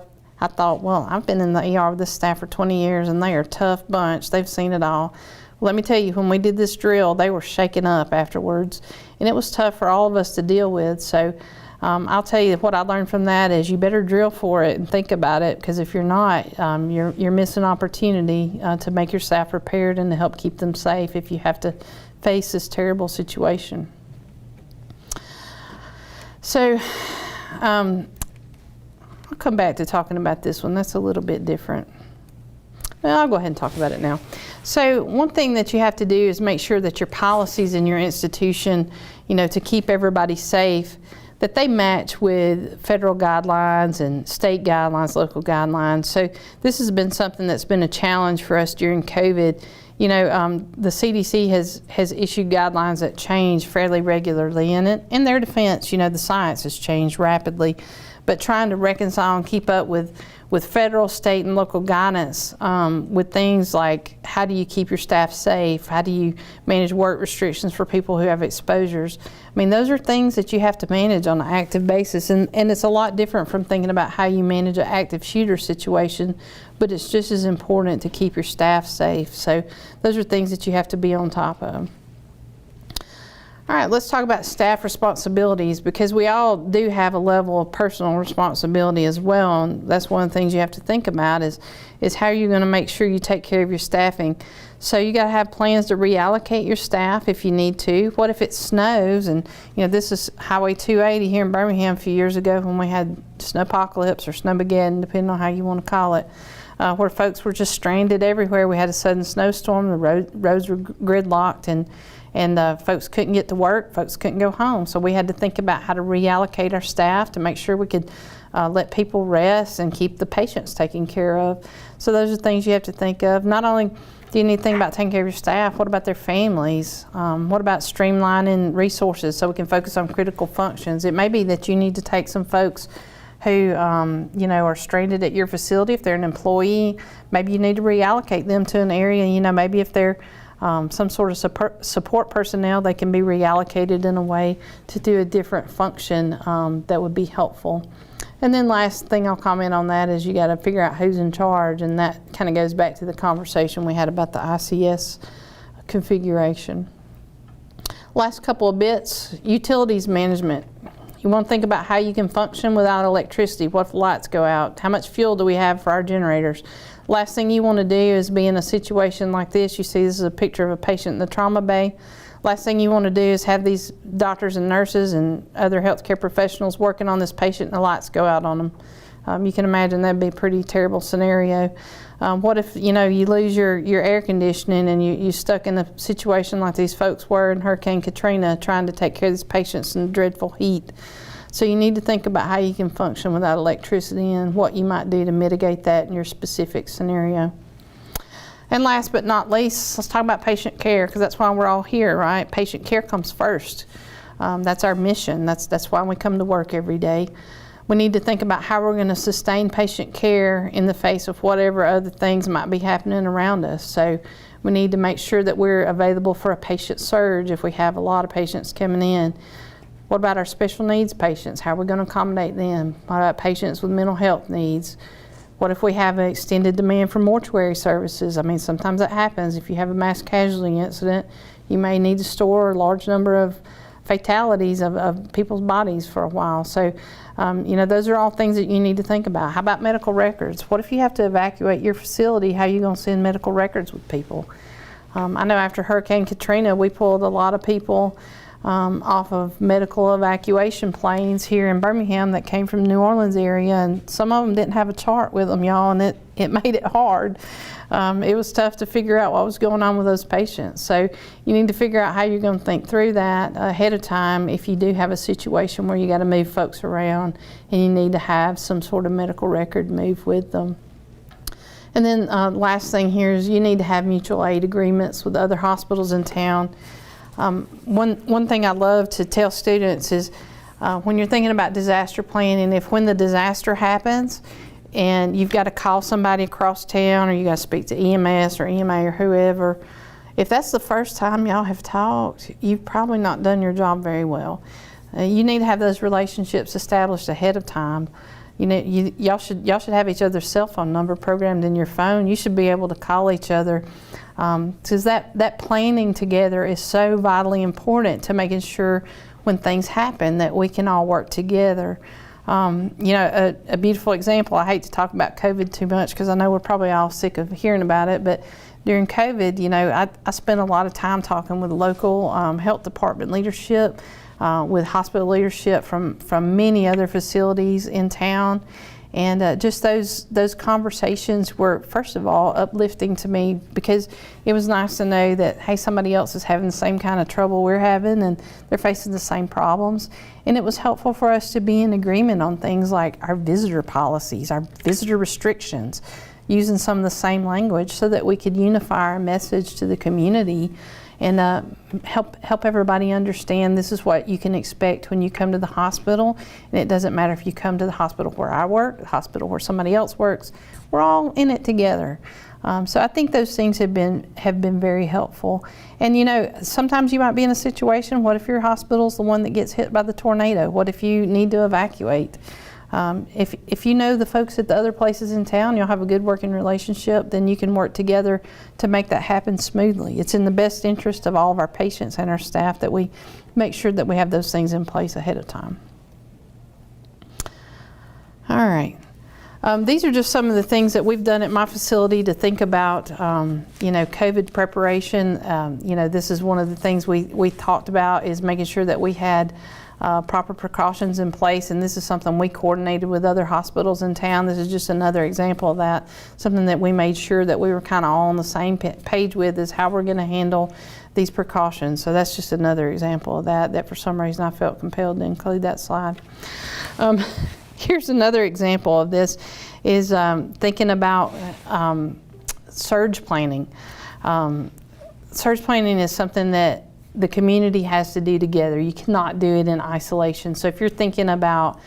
thought, well, I've been in the ER with this staff for 20 years and they are a tough bunch. They've seen it all. Let me tell you, when we did this drill, they were shaken up afterwards, and it was tough for all of us to deal with. So I'll tell you what I learned from that is you better drill for it and think about it, because if you're not, you're missing opportunity to make your staff prepared and to help keep them safe if you have to face this terrible situation. So I'll come back to talking about this one. That's a little bit different. Well, I'll go ahead and talk about it now. So one thing that you have to do is make sure that your policies in your institution, you know, to keep everybody safe, that they match with federal guidelines and state guidelines, local guidelines. So this has been something that's been a challenge for us during COVID. You know, the CDC has issued guidelines that change fairly regularly, and in their defense, you know, the science has changed rapidly. But trying to reconcile and keep up with federal, state, and local guidance with things like how do you keep your staff safe? How do you manage work restrictions for people who have exposures? I mean, those are things that you have to manage on an active basis, and it's a lot different from thinking about how you manage an active shooter situation, but it's just as important to keep your staff safe. So those are things that you have to be on top of. All right, let's talk about staff responsibilities, because we all do have a level of personal responsibility as well, and that's one of the things you have to think about is how are you going to make sure you take care of your staffing. So you got to have plans to reallocate your staff if you need to. What if it snows? And you know, this is Highway 280 here in Birmingham a few years ago when we had snowpocalypse or snowmageddon, depending on how you want to call it, where folks were just stranded everywhere. We had a sudden snowstorm, the roads were gridlocked, and folks couldn't get to work, folks couldn't go home. So we had to think about how to reallocate our staff to make sure we could let people rest and keep the patients taken care of. So those are things you have to think of. Not only do you need to think about taking care of your staff, what about their families? What about streamlining resources so we can focus on critical functions? It may be that you need to take some folks who you know, are stranded at your facility. If they're an employee, maybe you need to reallocate them to an area. You know, maybe if they're some sort of support personnel. They can be reallocated in a way to do a different function that would be helpful. And then last thing I'll comment on that is you got to figure out who's in charge, and that kind of goes back to the conversation we had about the ICS configuration. Last couple of bits, utilities management. You want to think about how you can function without electricity. What if the lights go out? How much fuel do we have for our generators? Last thing you want to do is be in a situation like this. You see this is a picture of a patient in the trauma bay. Last thing you want to do is have these doctors and nurses and other healthcare professionals working on this patient and the lights go out on them. You can imagine that'd be a pretty terrible scenario. What if you lose your air conditioning and you're stuck in a situation like these folks were in Hurricane Katrina trying to take care of these patients in dreadful heat? So you need to think about how you can function without electricity and what you might do to mitigate that in your specific scenario. And last but not least, let's talk about patient care, because that's why we're all here, right? Patient care comes first. That's our mission. That's why we come to work every day. We need to think about how we're going to sustain patient care in the face of whatever other things might be happening around us. So we need to make sure that we're available for a patient surge if we have a lot of patients coming in. What about our special needs patients? How are we going to accommodate them? What about patients with mental health needs? What if we have an extended demand for mortuary services? I mean, sometimes that happens. If you have a mass casualty incident, you may need to store a large number of fatalities of people's bodies for a while. So, those are all things that you need to think about. How about medical records? What if you have to evacuate your facility? How are you going to send medical records with people? I know after Hurricane Katrina, we pulled a lot of people off of medical evacuation planes here in Birmingham that came from the New Orleans area, and some of them didn't have a chart with them, y'all, and it made it hard. It was tough to figure out what was going on with those patients. So you need to figure out how you're going to think through that ahead of time if you do have a situation where you got to move folks around and you need to have some sort of medical record move with them. And then last thing here is you need to have mutual aid agreements with other hospitals in town. One thing I love to tell students is when you're thinking about disaster planning, when the disaster happens and you've got to call somebody across town or you got to speak to EMS or EMA or whoever, if that's the first time y'all have talked, you've probably not done your job very well. You need to have those relationships established ahead of time. Y'all should have each other's cell phone number programmed in your phone. You should be able to call each other, because that planning together is so vitally important to making sure when things happen that we can all work together. A beautiful example, I hate to talk about COVID too much because I know we're probably all sick of hearing about it, but during COVID, I spent a lot of time talking with local health department leadership, with hospital leadership from many other facilities in town. And just those conversations were, first of all, uplifting to me because it was nice to know that, hey, somebody else is having the same kind of trouble we're having and they're facing the same problems. And it was helpful for us to be in agreement on things like our visitor policies, our visitor restrictions, using some of the same language so that we could unify our message to the community and help everybody understand this is what you can expect when you come to the hospital. And it doesn't matter if you come to the hospital where I work, the hospital where somebody else works, we're all in it together. So I think those things have been very helpful. And sometimes you might be in a situation, what if your hospital's the one that gets hit by the tornado? What if you need to evacuate? If you know the folks at the other places in town, you'll have a good working relationship, then you can work together to make that happen smoothly. It's in the best interest of all of our patients and our staff that we make sure that we have those things in place ahead of time. All right. These are just some of the things that we've done at my facility to think about, COVID preparation. This is one of the things we talked about is making sure that we had proper precautions in place, and this is something we coordinated with other hospitals in town. This is just another example of that, something that we made sure that we were kind of all on the same page with is how we're going to handle these precautions. So that's just another example of that for some reason I felt compelled to include that slide. Here's another example of this is thinking about surge planning. Surge planning is something that the community has to do together. You cannot do it in isolation. So if you're thinking about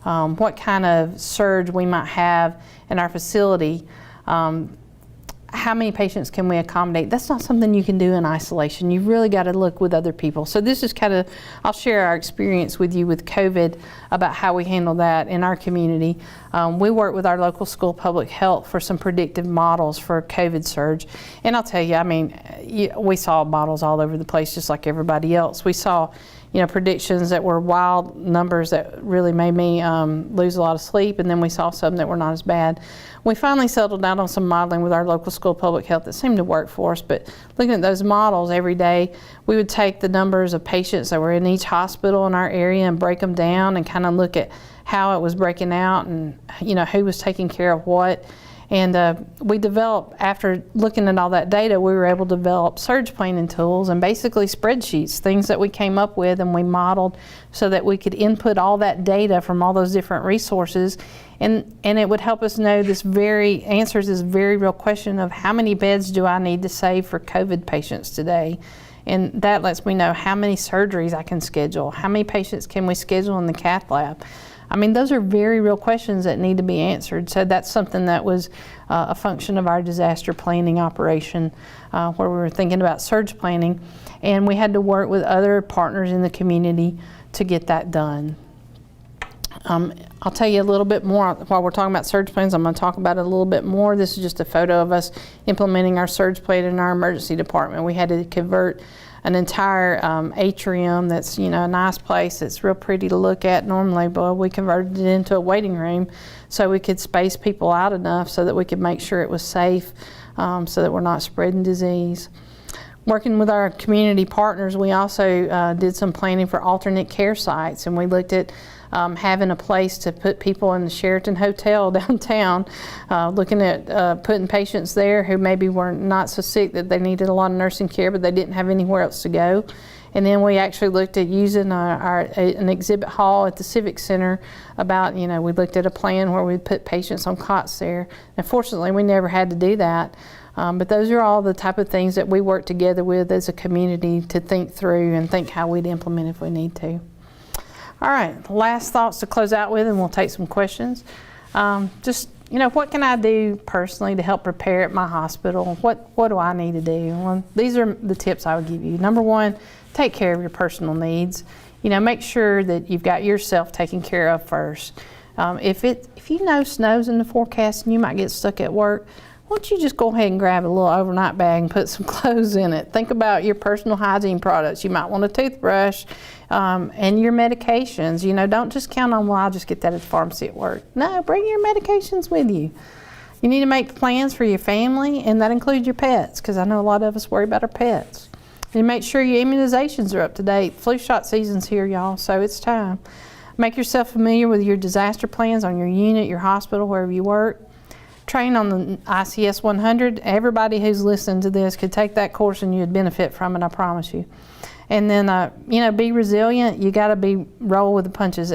what kind of surge we might have in our facility, how many patients can we accommodate? That's not something you can do in isolation. You've really got to look with other people. So this is kind of, I'll share our experience with you with COVID about how we handle that in our community. We work with our local school public health for some predictive models for COVID surge. And I'll tell you, I mean, we saw models all over the place just like everybody else. We saw, you know, predictions that were wild numbers that really made me lose a lot of sleep, and then we saw some that were not as bad. We finally settled down on some modeling with our local school public health that seemed to work for us, but looking at those models every day, we would take the numbers of patients that were in each hospital in our area and break them down and kind of look at how it was breaking out and, you know, who was taking care of what. And we developed, after looking at all that data, we were able to develop surge planning tools and basically spreadsheets, things that we came up with and we modeled so that we could input all that data from all those different resources. And it would help us know answers this very real question of how many beds do I need to save for COVID patients today? And that lets me know how many surgeries I can schedule, how many patients can we schedule in the cath lab. I mean, those are very real questions that need to be answered. So that's something that was a function of our disaster planning operation, where we were thinking about surge planning. And we had to work with other partners in the community to get that done. I'll tell you a little bit more while we're talking about surge plans. I'm going to talk about it a little bit more. This is just a photo of us implementing our surge plan in our emergency department. We had to convert an entire atrium that's, you know, a nice place. It's real pretty to look at normally, but we converted it into a waiting room so we could space people out enough so that we could make sure it was safe, so that we're not spreading disease. Working with our community partners, we also did some planning for alternate care sites, and we looked at having a place to put people in the Sheraton Hotel downtown, looking at putting patients there who maybe were not so sick that they needed a lot of nursing care, but they didn't have anywhere else to go. And then we actually looked at using an exhibit hall at the Civic Center. We looked at a plan where we'd put patients on cots there. Unfortunately, we never had to do that. But those are all the type of things that we work together with as a community to think through and think how we'd implement if we need to. All right, last thoughts to close out with, and we'll take some questions. What can I do personally to help prepare at my hospital? What do I need to do? Well, these are the tips I would give you. Number one, take care of your personal needs. Make sure that you've got yourself taken care of first. If you know snow's in the forecast and you might get stuck at work, why don't you just go ahead and grab a little overnight bag and put some clothes in it. Think about your personal hygiene products. You might want a toothbrush and your medications. Don't just count on, well, I'll just get that at the pharmacy at work. No, bring your medications with you. You need to make plans for your family, and that includes your pets, because I know a lot of us worry about our pets. And make sure your immunizations are up to date. Flu shot season's here, y'all, so it's time. Make yourself familiar with your disaster plans on your unit, your hospital, wherever you work. Train on the ICS 100. Everybody who's listening to this could take that course and you'd benefit from it, I promise you. And then, be resilient. You got to roll with the punches.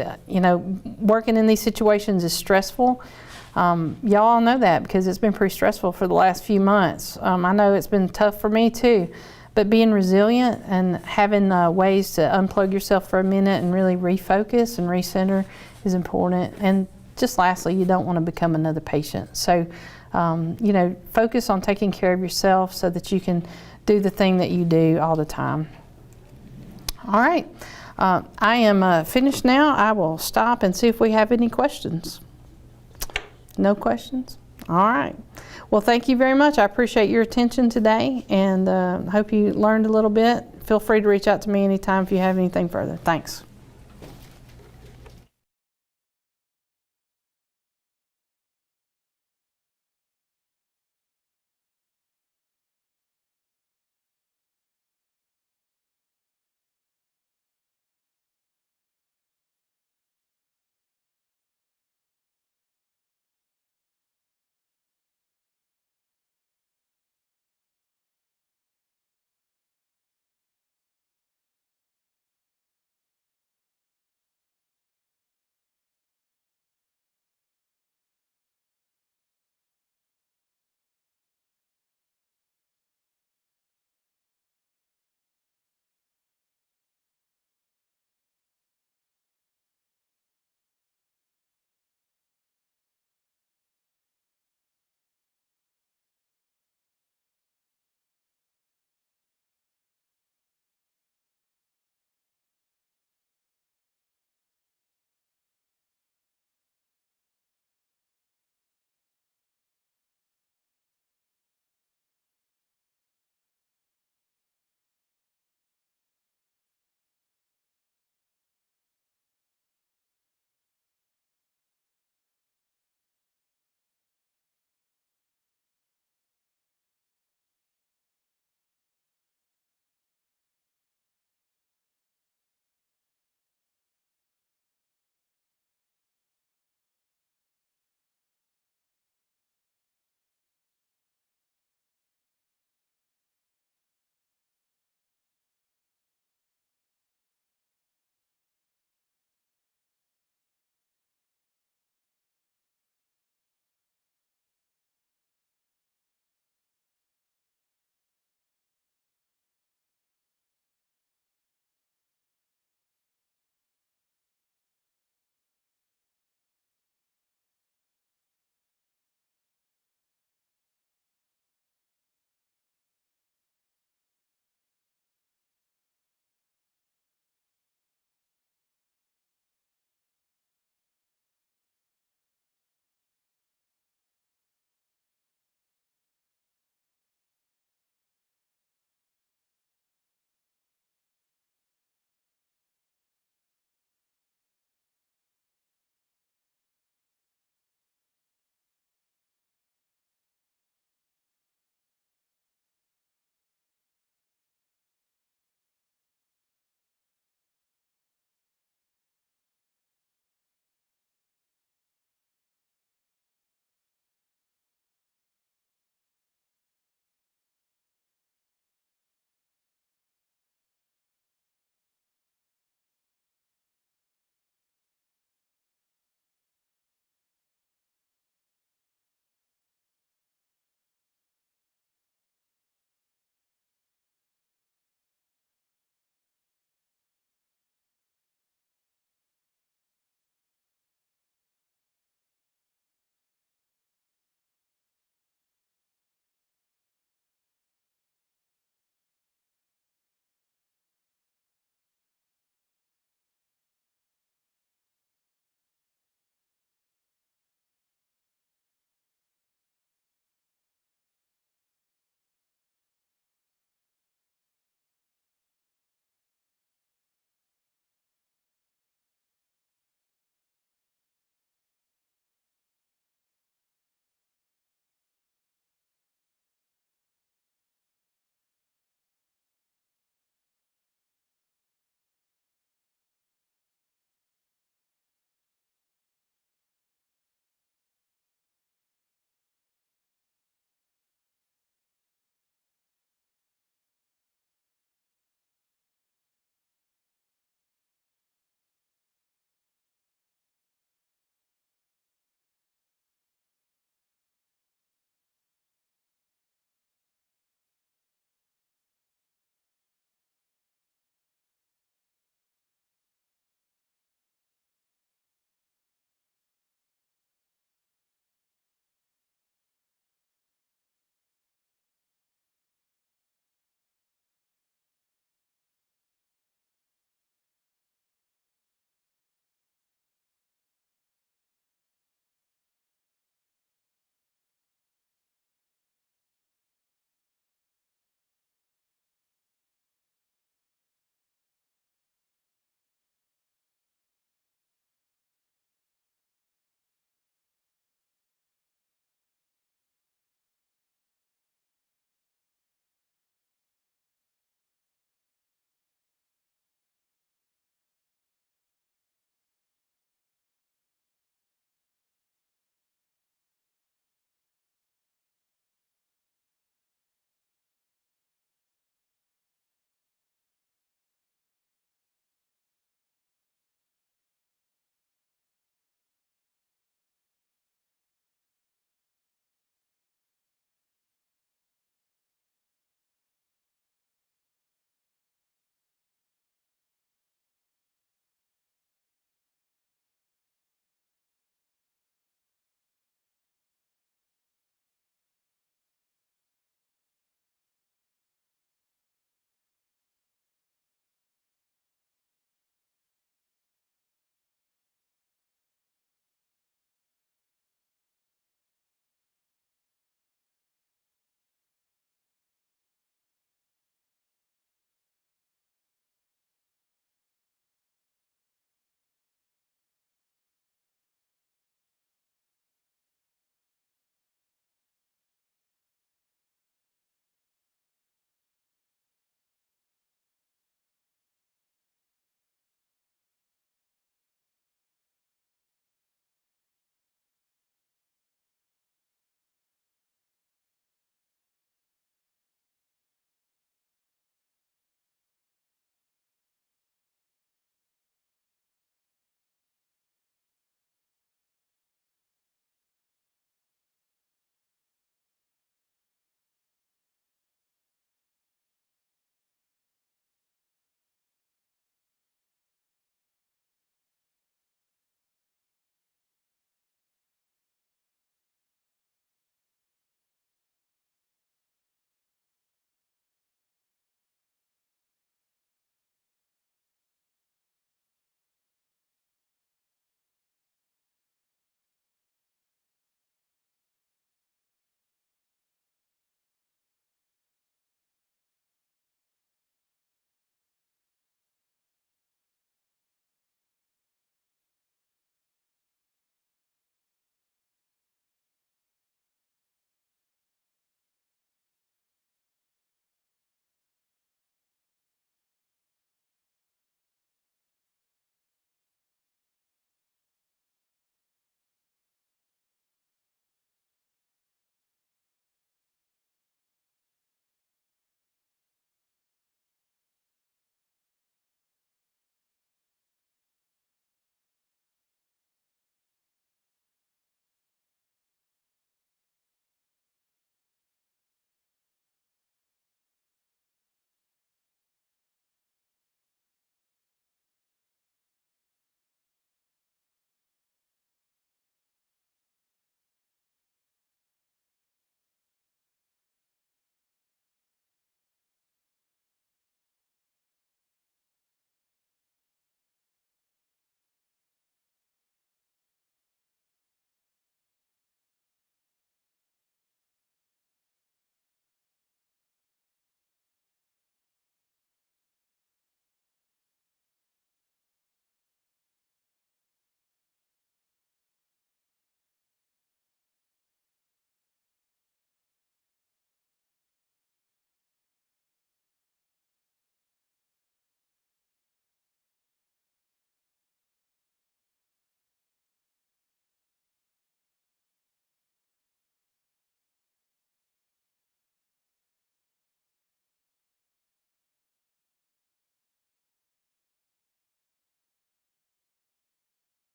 Working in these situations is stressful. Y'all all know that because it's been pretty stressful for the last few months. I know it's been tough for me too. But being resilient and having ways to unplug yourself for a minute and really refocus and recenter is important. And just lastly, you don't want to become another patient. So, focus on taking care of yourself so that you can do the thing that you do all the time. All right, I am finished now. I will stop and see if we have any questions. No questions? All right. Well, thank you very much. I appreciate your attention today, and hope you learned a little bit. Feel free to reach out to me anytime if you have anything further. Thanks.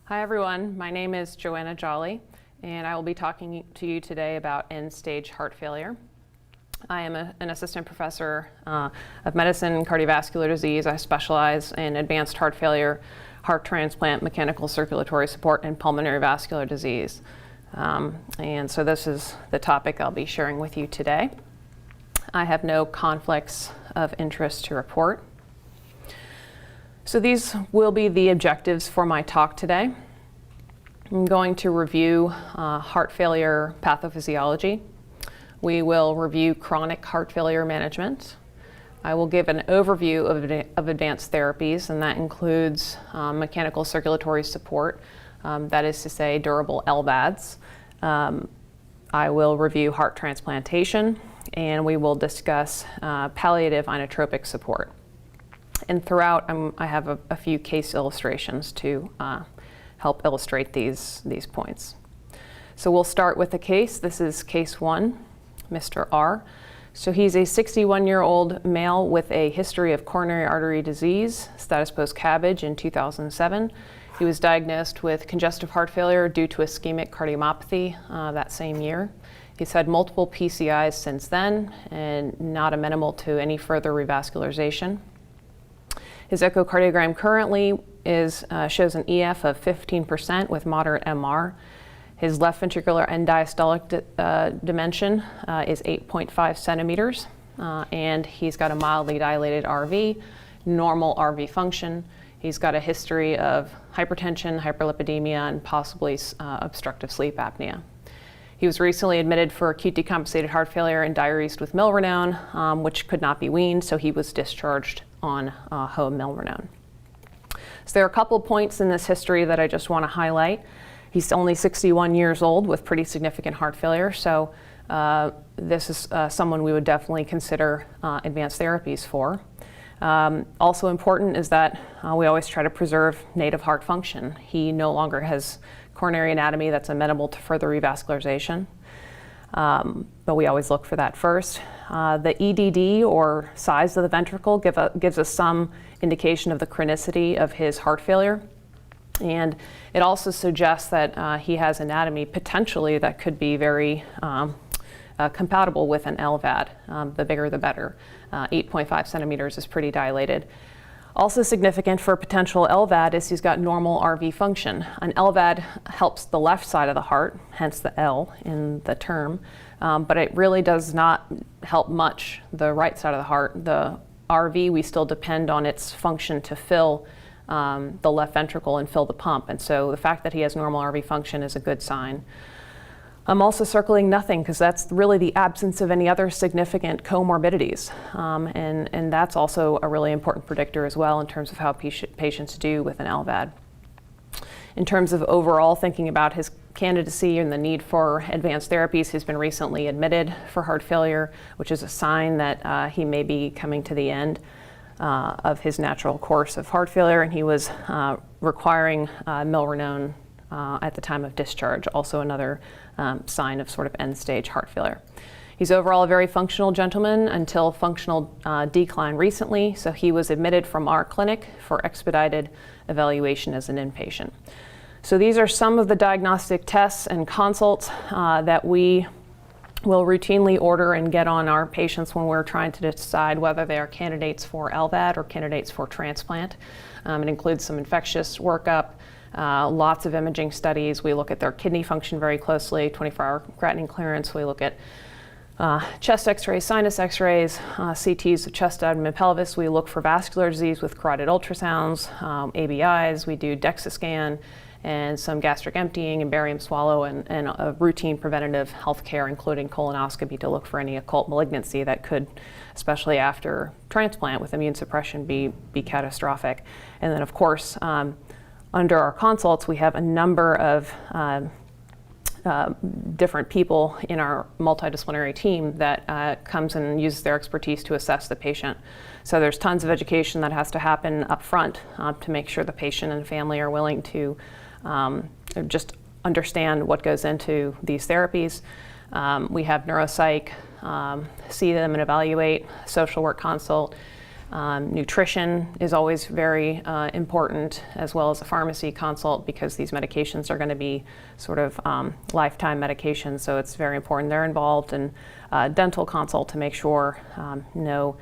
Hi everyone, my name is Joanna Jolly, and I will be talking to you today about end-stage heart failure. I am an assistant professor of medicine and cardiovascular disease. I specialize in advanced heart failure, heart transplant, mechanical circulatory support, and pulmonary vascular disease. And so this is the topic I'll be sharing with you today. I have no conflicts of interest to report. So these will be the objectives for my talk today. I'm going to review heart failure pathophysiology. We will review chronic heart failure management. I will give an overview of advanced therapies, and that includes mechanical circulatory support, that is to say durable LVADs. I will review heart transplantation, and we will discuss palliative inotropic support. And throughout, I have a few case illustrations to help illustrate these points. So we'll start with the case. This is case 1, Mr. R. So he's a 61-year-old male with a history of coronary artery disease, status post-CABG in 2007. He was diagnosed with congestive heart failure due to ischemic cardiomyopathy that same year. He's had multiple PCIs since then and not amenable to any further revascularization. His echocardiogram currently shows an EF of 15% with moderate MR. His left ventricular end diastolic dimension is 8.5 centimeters, and he's got a mildly dilated RV, normal RV function. He's got a history of hypertension, hyperlipidemia, and possibly obstructive sleep apnea. He was recently admitted for acute decompensated heart failure and diuresed with milrinone, which could not be weaned, so he was discharged on home milrinone. So there are a couple points in this history that I just want to highlight. He's only 61 years old with pretty significant heart failure, so this is someone we would definitely consider advanced therapies for. Also important is that we always try to preserve native heart function. He no longer has coronary anatomy that's amenable to further revascularization, but we always look for that first. The EDD, or size of the ventricle, gives us some indication of the chronicity of his heart failure. And it also suggests that he has anatomy potentially that could be very compatible with an LVAD. The bigger the better. 8.5 centimeters is pretty dilated. Also significant for a potential LVAD is he's got normal RV function. An LVAD helps the left side of the heart, hence the L in the term, but it really does not help much the right side of the heart. The RV, we still depend on its function to fill the left ventricle and fill the pump, and so the fact that he has normal RV function is a good sign. I'm also circling nothing because that's really the absence of any other significant comorbidities, and that's also a really important predictor as well in terms of how patients do with an LVAD. In terms of overall thinking about his candidacy and the need for advanced therapies, he's been recently admitted for heart failure, which is a sign that he may be coming to the end of his natural course of heart failure, and he was requiring milrinone at the time of discharge, also another sign of sort of end-stage heart failure. He's overall a very functional gentleman until functional decline recently, so he was admitted from our clinic for expedited evaluation as an inpatient. So these are some of the diagnostic tests and consults that we will routinely order and get on our patients when we're trying to decide whether they are candidates for LVAD or candidates for transplant. It includes some infectious workup, lots of imaging studies. We look at their kidney function very closely, 24-hour creatinine clearance. We look at chest x-rays, sinus x-rays, CTs of chest, abdomen, pelvis. We look for vascular disease with carotid ultrasounds, ABIs. We do DEXA scan and some gastric emptying and barium swallow and a routine preventative health care, including colonoscopy, to look for any occult malignancy that could, especially after transplant with immune suppression, be catastrophic. And then, of course, under our consults, we have a number of different people in our multidisciplinary team that comes and uses their expertise to assess the patient. So there's tons of education that has to happen up front to make sure the patient and family are willing to just understand what goes into these therapies. We have neuropsych, see them and evaluate, social work consult, Nutrition is always very important, as well as a pharmacy consult, because these medications are going to be sort of lifetime medications, so it's very important they're involved. And dental consult to make sure no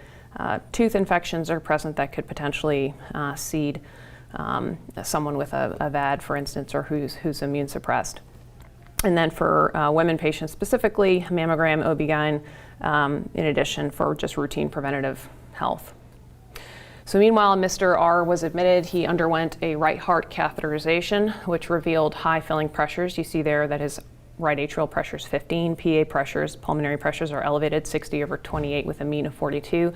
tooth infections are present that could potentially seed someone with a VAD, for instance, or who's immune suppressed. And then for women patients specifically, mammogram, OB-GYN, in addition for just routine preventative health. So meanwhile, Mr. R was admitted. He underwent a right heart catheterization, which revealed high filling pressures. You see there that his right atrial pressure is 15, PA pressures, pulmonary pressures are elevated, 60/28 with a mean of 42.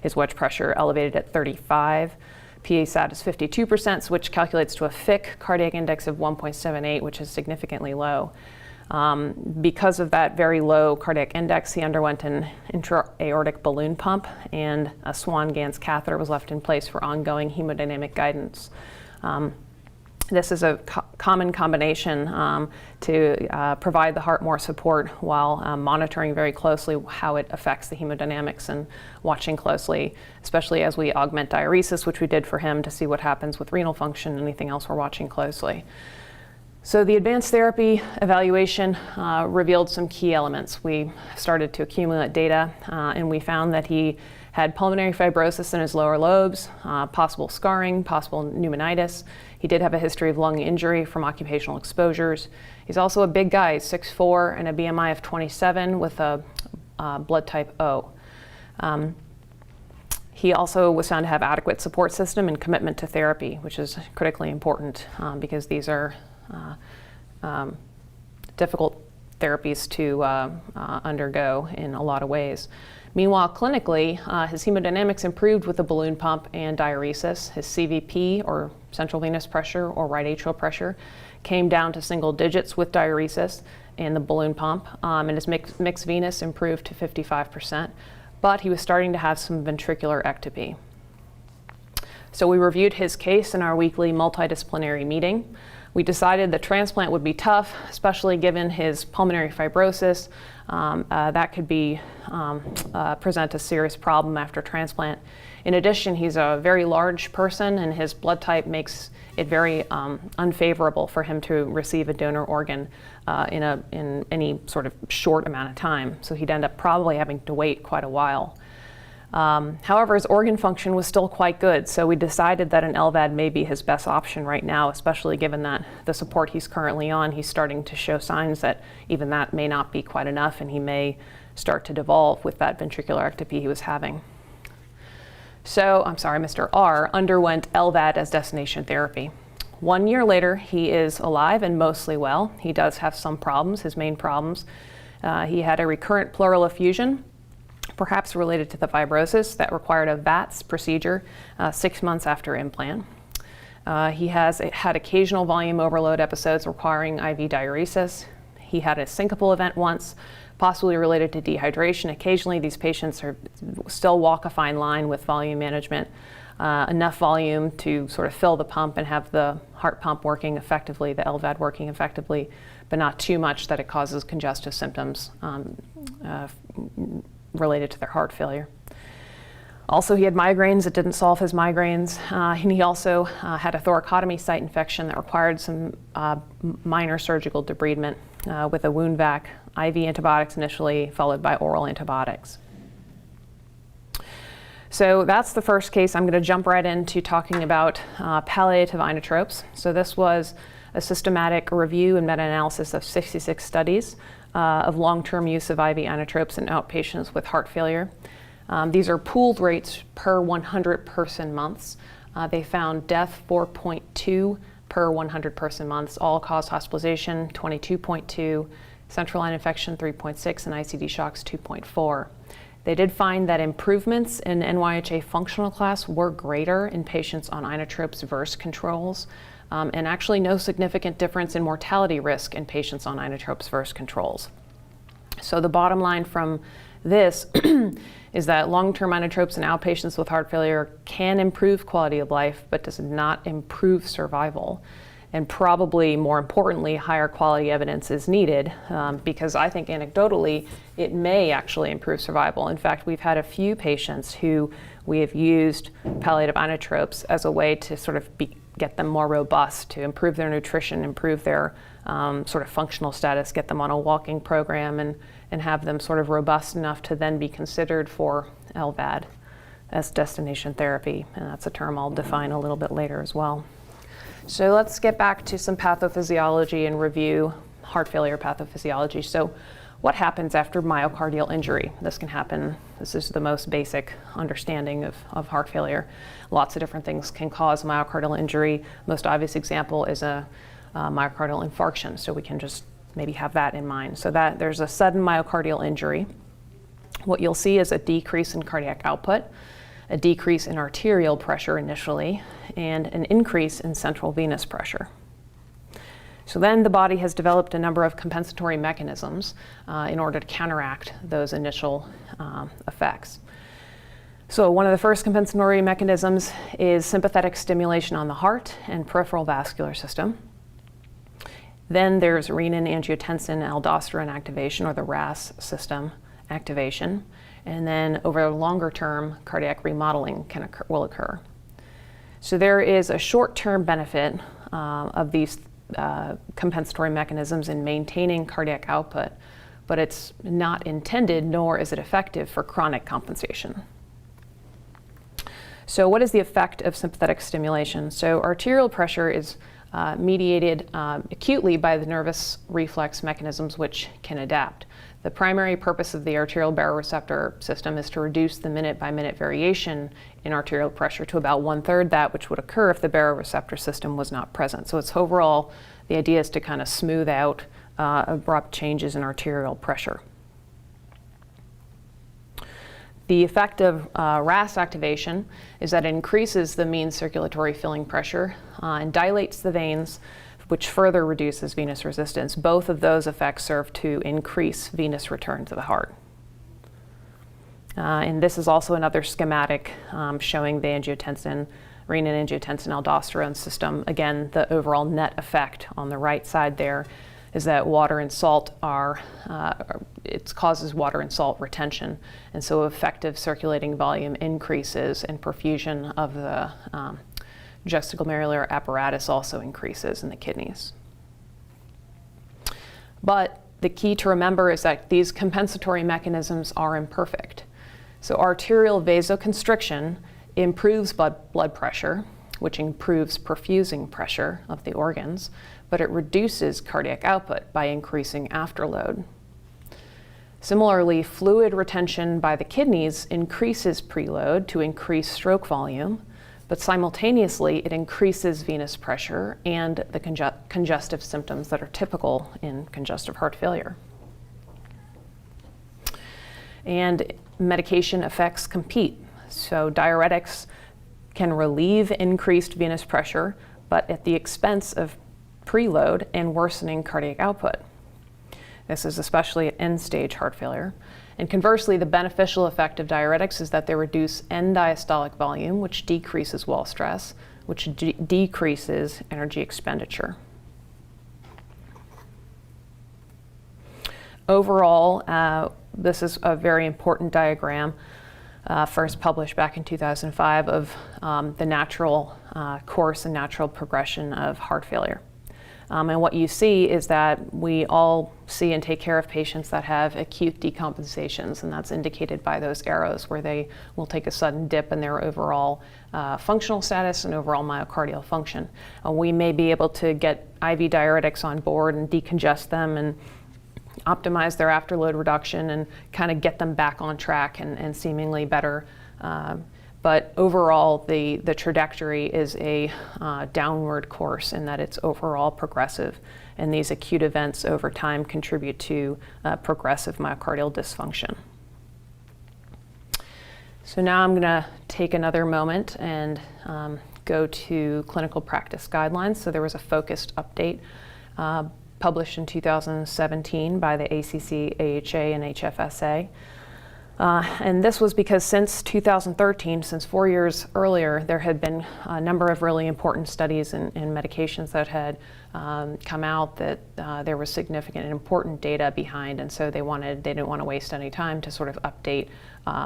His wedge pressure elevated at 35. PA sat is 52%, which calculates to a FIC cardiac index of 1.78, which is significantly low. Because of that very low cardiac index, he underwent an intra-aortic balloon pump, and a Swan-Ganz catheter was left in place for ongoing hemodynamic guidance. This is a common combination to provide the heart more support while monitoring very closely how it affects the hemodynamics and watching closely, especially as we augment diuresis, which we did for him to see what happens with renal function and anything else we're watching closely. So the advanced therapy evaluation revealed some key elements. We started to accumulate data and we found that he had pulmonary fibrosis in his lower lobes, possible scarring, possible pneumonitis. He did have a history of lung injury from occupational exposures. He's also a big guy, 6'4", and a BMI of 27 with a blood type O. He also was found to have adequate support system and commitment to therapy, which is critically important because these are difficult therapies to undergo in a lot of ways. Meanwhile, clinically, his hemodynamics improved with the balloon pump and diuresis. His CVP, or central venous pressure, or right atrial pressure, came down to single digits with diuresis and the balloon pump, and his mixed venous improved to 55%, but he was starting to have some ventricular ectopy. So we reviewed his case in our weekly multidisciplinary meeting. We decided that transplant would be tough, especially given his pulmonary fibrosis. That could present a serious problem after transplant. In addition, he's a very large person and his blood type makes it very unfavorable for him to receive a donor organ in any sort of short amount of time. So he'd end up probably having to wait quite a while. However, his organ function was still quite good, so we decided that an LVAD may be his best option right now, especially given that the support he's currently on, he's starting to show signs that even that may not be quite enough and he may start to devolve with that ventricular ectopy he was having. So, Mr. R underwent LVAD as destination therapy. 1 year later, he is alive and mostly well. He does have some problems, his main problems. He had a recurrent pleural effusion, perhaps related to the fibrosis, that required a VATS procedure 6 months after implant. He has had occasional volume overload episodes requiring IV diuresis. He had a syncopal event once, possibly related to dehydration. Occasionally, these patients still walk a fine line with volume management, enough volume to sort of fill the pump and have the heart pump working effectively, the LVAD working effectively, but not too much that it causes congestive symptoms related to their heart failure. Also, he had migraines that didn't solve his migraines, and he also had a thoracotomy site infection that required some minor surgical debridement with a wound vac, IV antibiotics initially, followed by oral antibiotics. So that's the first case. I'm going to jump right into talking about palliative inotropes. So this was a systematic review and meta-analysis of 66 studies of long-term use of IV inotropes in outpatients with heart failure. These are pooled rates per 100 person months. They found death 4.2 per 100 person months, all-cause hospitalization 22.2, central line infection 3.6, and ICD shocks 2.4. They did find that improvements in NYHA functional class were greater in patients on inotropes versus controls, and actually no significant difference in mortality risk in patients on inotropes versus controls. So the bottom line from this is that long-term inotropes in outpatients with heart failure can improve quality of life, but does not improve survival. And probably more importantly, higher quality evidence is needed because I think anecdotally it may actually improve survival. In fact, we've had a few patients who we have used palliative inotropes as a way to sort of get them more robust, to improve their nutrition, improve their sort of functional status, get them on a walking program, and have them sort of robust enough to then be considered for LVAD as destination therapy. And that's a term I'll define a little bit later as well. So let's get back to some pathophysiology and review heart failure pathophysiology. So what happens after myocardial injury? This can happen, this is the most basic understanding of heart failure. Lots of different things can cause myocardial injury. Most obvious example is a myocardial infarction, so we can just maybe have that in mind. So that there's a sudden myocardial injury. What you'll see is a decrease in cardiac output, a decrease in arterial pressure initially, and an increase in central venous pressure. So then the body has developed a number of compensatory mechanisms in order to counteract those initial effects. So one of the first compensatory mechanisms is sympathetic stimulation on the heart and peripheral vascular system. Then there's renin-angiotensin-aldosterone activation, or the RAS system activation. And then over a longer term, cardiac remodeling will occur. So there is a short-term benefit of these compensatory mechanisms in maintaining cardiac output, but it's not intended, nor is it effective for chronic compensation. So what is the effect of sympathetic stimulation? So arterial pressure is mediated acutely by the nervous reflex mechanisms which can adapt. The primary purpose of the arterial baroreceptor system is to reduce the minute-by-minute variation in arterial pressure to about 1/3 that which would occur if the baroreceptor system was not present. So it's overall, the idea is to kind of smooth out abrupt changes in arterial pressure. The effect of RAS activation is that it increases the mean circulatory filling pressure and dilates the veins, which further reduces venous resistance. Both of those effects serve to increase venous return to the heart. And this is also another schematic showing the renin-angiotensin-aldosterone system. Again, the overall net effect on the right side there is that water and salt it causes water and salt retention. And so effective circulating volume increases and perfusion of the juxtaglomerular apparatus also increases in the kidneys. But the key to remember is that these compensatory mechanisms are imperfect. So arterial vasoconstriction improves blood pressure, which improves perfusing pressure of the organs, but it reduces cardiac output by increasing afterload. Similarly, fluid retention by the kidneys increases preload to increase stroke volume, but simultaneously it increases venous pressure and the congestive symptoms that are typical in congestive heart failure. And medication effects compete. So diuretics can relieve increased venous pressure, but at the expense of preload and worsening cardiac output. This is especially at end-stage heart failure. And conversely, the beneficial effect of diuretics is that they reduce end-diastolic volume, which decreases wall stress, which decreases energy expenditure. Overall, this is a very important diagram, first published back in 2005, of the natural course and natural progression of heart failure. And what you see is that we all see and take care of patients that have acute decompensations, and that's indicated by those arrows where they will take a sudden dip in their overall functional status and overall myocardial function. We may be able to get IV diuretics on board and decongest them and optimize their afterload reduction and kind of get them back on track and seemingly better. But overall, the trajectory is a downward course in that it's overall progressive, and these acute events over time contribute to progressive myocardial dysfunction. So now I'm going to take another moment and go to clinical practice guidelines. So there was a focused update published in 2017 by the ACC, AHA, and HFSA. And this was because since 2013, since 4 years earlier, there had been a number of really important studies and medications that had come out that there was significant and important data behind, and so they didn't want to waste any time to sort of update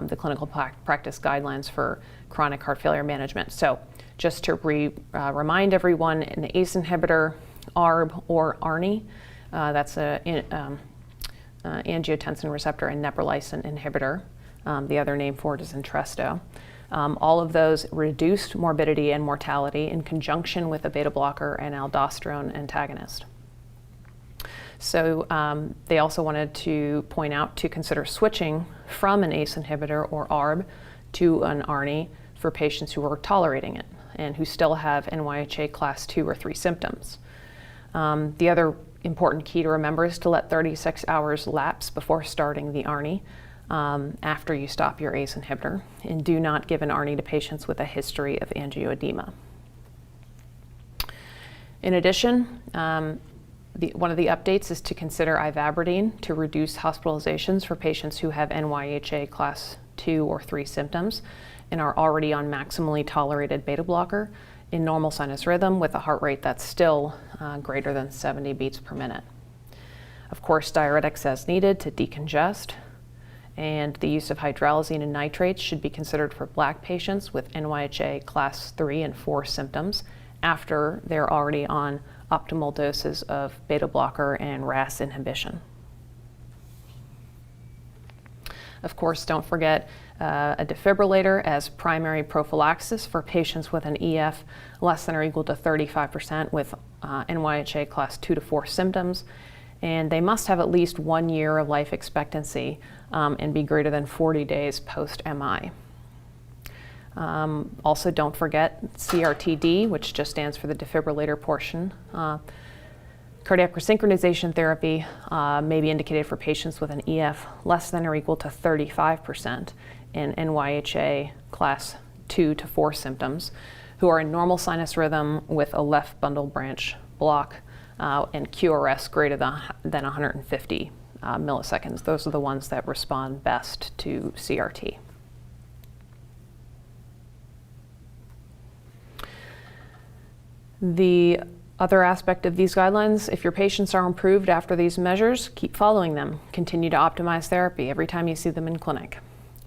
the clinical practice guidelines for chronic heart failure management. So just to remind everyone, an ACE inhibitor, ARB or ARNI, that's an angiotensin receptor and neprilysin inhibitor. The other name for it is Entresto. All of those reduced morbidity and mortality in conjunction with a beta blocker and aldosterone antagonist. So they also wanted to point out to consider switching from an ACE inhibitor or ARB to an ARNI for patients who are tolerating it and who still have NYHA class 2 or 3 symptoms. The other important key to remember is to let 36 hours lapse before starting the ARNI after you stop your ACE inhibitor, and do not give an ARNI to patients with a history of angioedema. In addition, one of the updates is to consider ivabradine to reduce hospitalizations for patients who have NYHA class 2 or 3 symptoms and are already on maximally tolerated beta blocker in normal sinus rhythm with a heart rate that's still greater than 70 beats per minute. Of course, diuretics as needed to decongest, and the use of hydralazine and nitrates should be considered for Black patients with NYHA class 3 and 4 symptoms after they're already on optimal doses of beta blocker and RAS inhibition. Of course, don't forget a defibrillator as primary prophylaxis for patients with an EF less than or equal to 35% with NYHA class 2 to 4 symptoms, and they must have at least 1 year of life expectancy and be greater than 40 days post-MI. Also, don't forget CRTD, which just stands for the defibrillator portion. Cardiac resynchronization therapy may be indicated for patients with an EF less than or equal to 35% in NYHA class 2 to 4 symptoms, who are in normal sinus rhythm with a left bundle branch block and QRS greater than 150 milliseconds. Those are the ones that respond best to CRT. The other aspect of these guidelines, if your patients are improved after these measures, keep following them. Continue to optimize therapy every time you see them in clinic.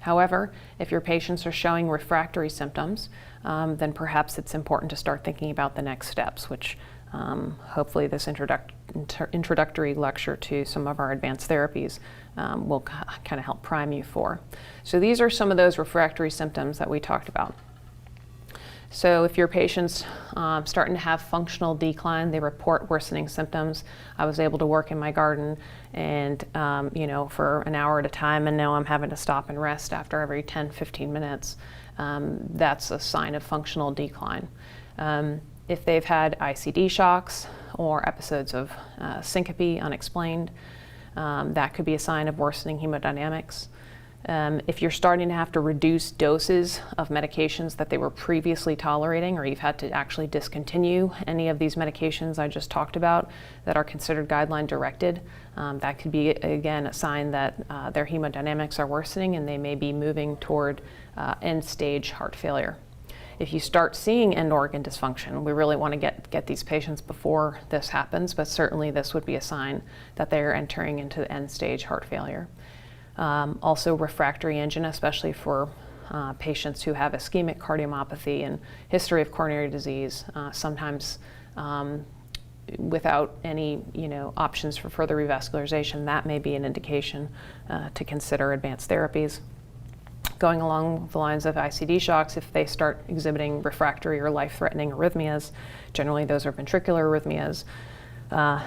However, if your patients are showing refractory symptoms, then perhaps it's important to start thinking about the next steps, which hopefully this introductory lecture to some of our advanced therapies will kind of help prime you for. So these are some of those refractory symptoms that we talked about. So if your patient's starting to have functional decline, they report worsening symptoms. I was able to work in my garden and for an hour at a time, and now I'm having to stop and rest after every 10-15 minutes. That's a sign of functional decline. If they've had ICD shocks or episodes of syncope unexplained, that could be a sign of worsening hemodynamics. If you're starting to have to reduce doses of medications that they were previously tolerating, or you've had to actually discontinue any of these medications I just talked about that are considered guideline directed, that could be, again, a sign that their hemodynamics are worsening and they may be moving toward end-stage heart failure. If you start seeing end organ dysfunction, we really want to get these patients before this happens, but certainly this would be a sign that they're entering into end-stage heart failure. Also refractory angina, especially for patients who have ischemic cardiomyopathy and history of coronary disease, sometimes without any options for further revascularization, that may be an indication to consider advanced therapies. Going along the lines of ICD shocks, if they start exhibiting refractory or life-threatening arrhythmias, generally those are ventricular arrhythmias,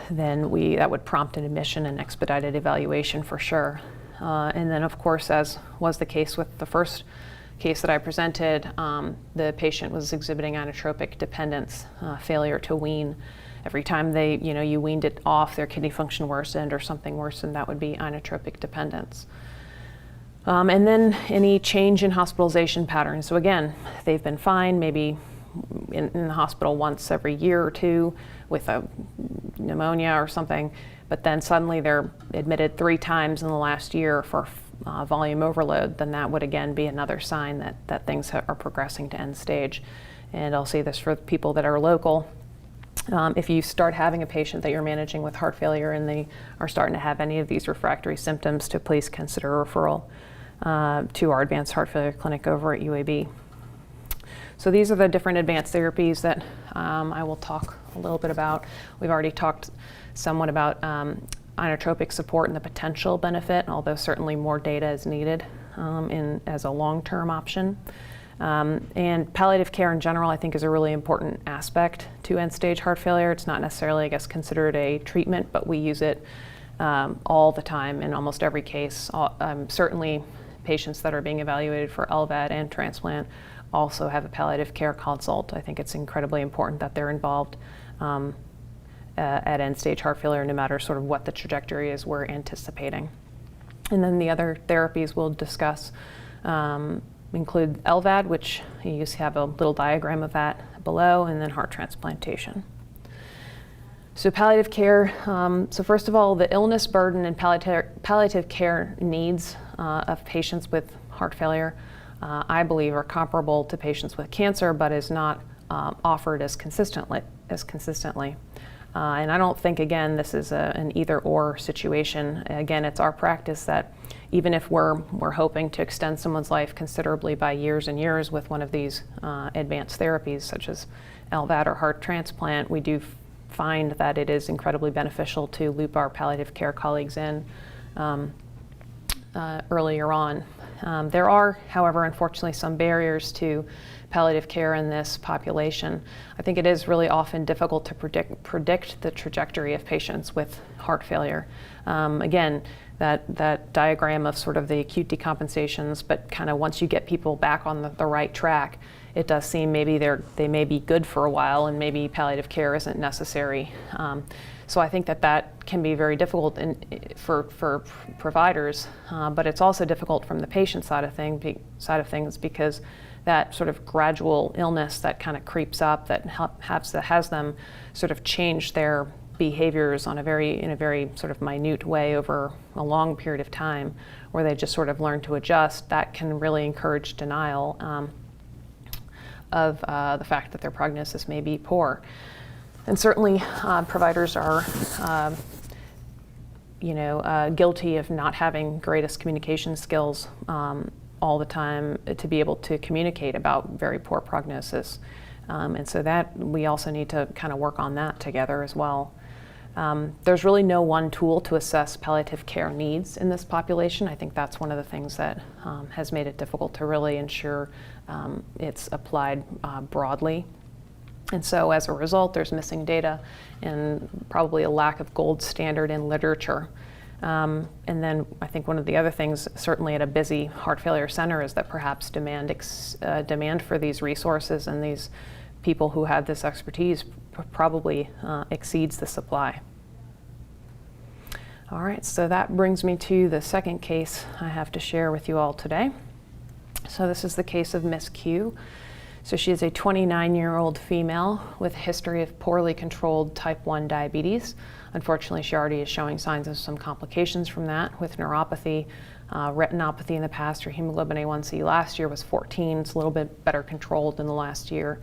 then that would prompt an admission and expedited evaluation for sure. And then, of course, as was the case with the first case that I presented, the patient was exhibiting inotropic dependence, failure to wean. Every time you weaned it off, their kidney function worsened or something worsened, that would be inotropic dependence. And then any change in hospitalization patterns. So again, they've been fine, maybe in the hospital once every year or two with a pneumonia or something, but then suddenly they're admitted 3 times in the last year for volume overload, then that would again be another sign that things are progressing to end stage. And I'll say this for people that are local. If you start having a patient that you're managing with heart failure and they are starting to have any of these refractory symptoms, to please consider referral to our advanced heart failure clinic over at UAB. So these are the different advanced therapies that I will talk a little bit about. We've already talked somewhat about inotropic support and the potential benefit, although certainly more data is needed as a long-term option. And palliative care in general, I think, is a really important aspect to end-stage heart failure. It's not necessarily, I guess, considered a treatment, but we use it all the time in almost every case. Certainly, patients that are being evaluated for LVAD and transplant also have a palliative care consult. I think it's incredibly important that they're involved at end-stage heart failure, no matter sort of what the trajectory is we're anticipating. And then the other therapies we'll discuss include LVAD, which you have a little diagram of that below, and then heart transplantation. So palliative care, so first of all, the illness burden and palliative care needs of patients with heart failure, I believe, are comparable to patients with cancer, but is not offered as consistently. And I don't think, again, this is an either-or situation. Again, it's our practice that even if we're hoping to extend someone's life considerably by years and years with one of these advanced therapies, such as LVAD or heart transplant, we do find that it is incredibly beneficial to loop our palliative care colleagues in earlier on. There are, however, unfortunately, some barriers to palliative care in this population. I think it is really often difficult to predict the trajectory of patients with heart failure. Again, that diagram of sort of the acute decompensations, but kind of once you get people back on the right track, it does seem maybe they may be good for a while and maybe palliative care isn't necessary. So I think that can be very difficult for providers, but it's also difficult from the patient side of things because that sort of gradual illness that kind of creeps up that has them sort of change their behaviors in a very sort of minute way over a long period of time, where they just sort of learn to adjust, that can really encourage denial of the fact that their prognosis may be poor. And certainly providers are guilty of not having greatest communication skills all the time to be able to communicate about very poor prognosis. And so that we also need to kind of work on that together as well. There's really no one tool to assess palliative care needs in this population. I think that's one of the things that has made it difficult to really ensure it's applied broadly. And so as a result, there's missing data and probably a lack of gold standard in literature. And then I think one of the other things, certainly at a busy heart failure center, is that perhaps demand for these resources and these people who have this expertise probably exceeds the supply. All right, so that brings me to the second case I have to share with you all today. So this is the case of Miss Q. So she is a 29-year-old female with a history of poorly controlled type 1 diabetes. Unfortunately, she already is showing signs of some complications from that with neuropathy, retinopathy in the past. Her hemoglobin A1C last year was 14. It's a little bit better controlled than the last year.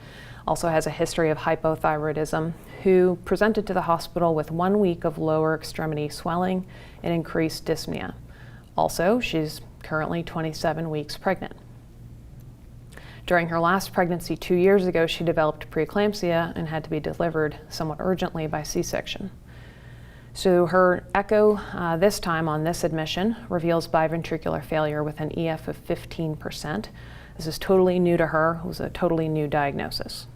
Also has a history of hypothyroidism, who presented to the hospital with 1 week of lower extremity swelling and increased dyspnea. Also, she's currently 27 weeks pregnant. During her last pregnancy 2 years ago, she developed preeclampsia and had to be delivered somewhat urgently by C-section. So her echo this time on this admission reveals biventricular failure with an EF of 15%. This is totally new to her. It was a totally new diagnosis.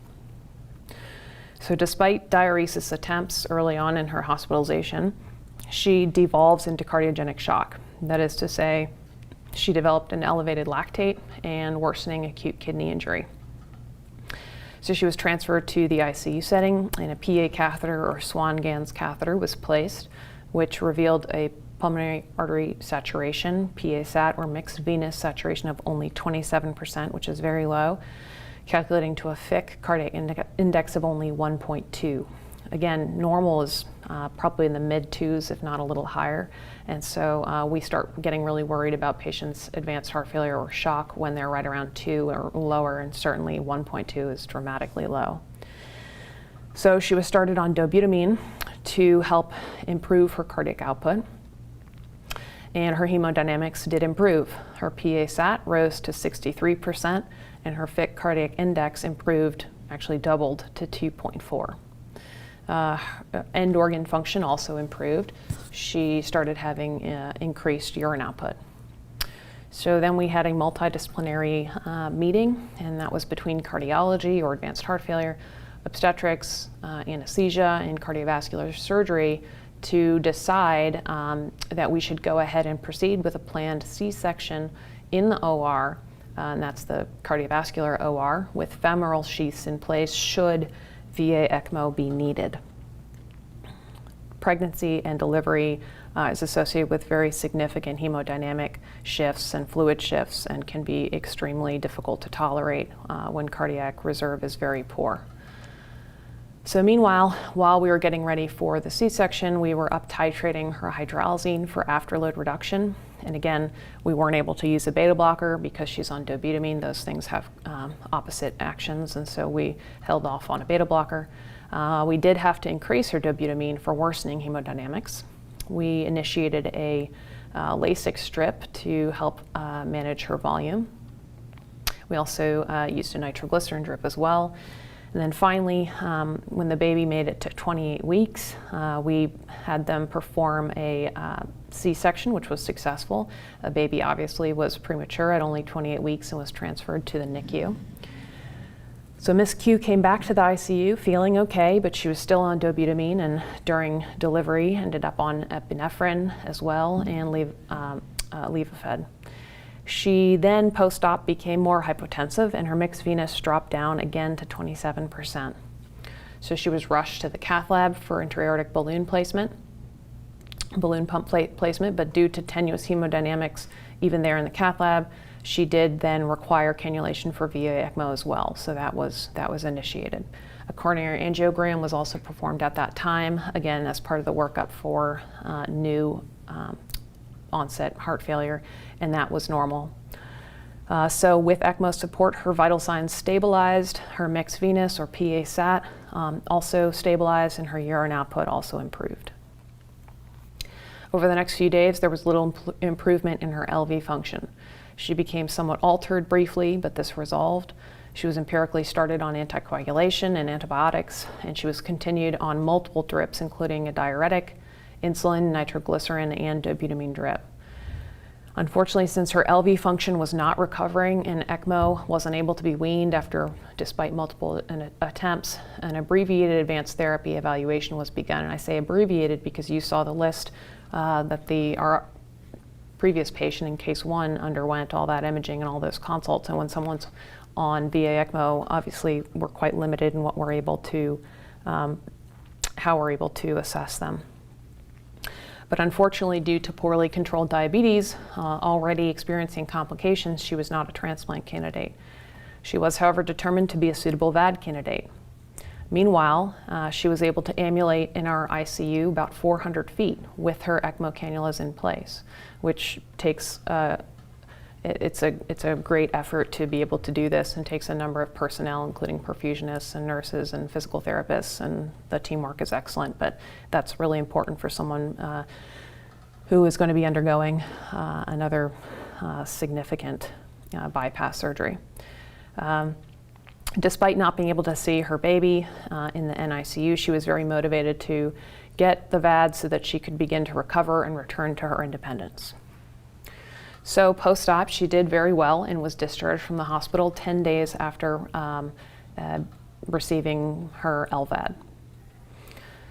So despite diuresis attempts early on in her hospitalization, she devolves into cardiogenic shock. That is to say, she developed an elevated lactate and worsening acute kidney injury. So she was transferred to the ICU setting, and a PA catheter or Swan-Ganz catheter was placed, which revealed a pulmonary artery saturation, PA-SAT, or mixed venous saturation of only 27%, which is very low, calculating to a FIC cardiac index of only 1.2. Again, normal is probably in the mid-2s, if not a little higher. And so we start getting really worried about patients' advanced heart failure or shock when they're right around 2 or lower, and certainly 1.2 is dramatically low. So she was started on dobutamine to help improve her cardiac output, and her hemodynamics did improve. Her PA-SAT rose to 63%, and her fit cardiac index improved, actually doubled, to 2.4. End organ function also improved. She started having increased urine output. So then we had a multidisciplinary meeting, and that was between cardiology or advanced heart failure, obstetrics, anesthesia, and cardiovascular surgery to decide that we should go ahead and proceed with a planned C-section in the OR, and that's the cardiovascular OR, with femoral sheaths in place should VA ECMO be needed. Pregnancy and delivery is associated with very significant hemodynamic shifts and fluid shifts, and can be extremely difficult to tolerate when cardiac reserve is very poor. So meanwhile, while we were getting ready for the C-section, we were up titrating her hydralazine for afterload reduction. And again, we weren't able to use a beta blocker because she's on dobutamine. Those things have opposite actions, and so we held off on a beta blocker. We did have to increase her dobutamine for worsening hemodynamics. We initiated a Lasix strip to help manage her volume. We also used a nitroglycerin drip as well. And then finally, when the baby made it to 28 weeks, we had them perform a C-section, which was successful. The baby obviously was premature at only 28 weeks and was transferred to the NICU. So Miss Q came back to the ICU feeling okay, but she was still on dobutamine, and during delivery ended up on epinephrine as well, and Levophed. She then post-op became more hypotensive, and her mixed venous dropped down again to 27%. So she was rushed to the cath lab for intra-aortic balloon pump placement, but due to tenuous hemodynamics even there in the cath lab, she did then require cannulation for VA ECMO as well, so that was initiated. A coronary angiogram was also performed at that time, again as part of the workup for new onset heart failure, and that was normal. So with ECMO support, her vital signs stabilized, her mixed venous or PA-SAT also stabilized, and her urine output also improved. Over the next few days, there was little improvement in her LV function. She became somewhat altered briefly, but this resolved. She was empirically started on anticoagulation and antibiotics, and she was continued on multiple drips, including a diuretic, insulin, nitroglycerin, and dobutamine drip. Unfortunately, since her LV function was not recovering and ECMO wasn't able to be weaned despite multiple attempts, an abbreviated advanced therapy evaluation was begun. And I say abbreviated because you saw the list that our previous patient in case 1 underwent all that imaging and all those consults. And when someone's on VA ECMO, obviously we're quite limited in what we're able to, how we're able to assess them. But unfortunately, due to poorly controlled diabetes, already experiencing complications, she was not a transplant candidate. She was, however, determined to be a suitable VAD candidate. Meanwhile, she was able to ambulate in our ICU about 400 feet with her ECMO cannulas in place, which takes, it's a great effort to be able to do this, and takes a number of personnel, including perfusionists and nurses and physical therapists, and the teamwork is excellent, but that's really important for someone who is going to be undergoing another significant bypass surgery. Despite not being able to see her baby in the NICU, she was very motivated to get the VAD so that she could begin to recover and return to her independence. So post-op, she did very well and was discharged from the hospital 10 days after receiving her LVAD.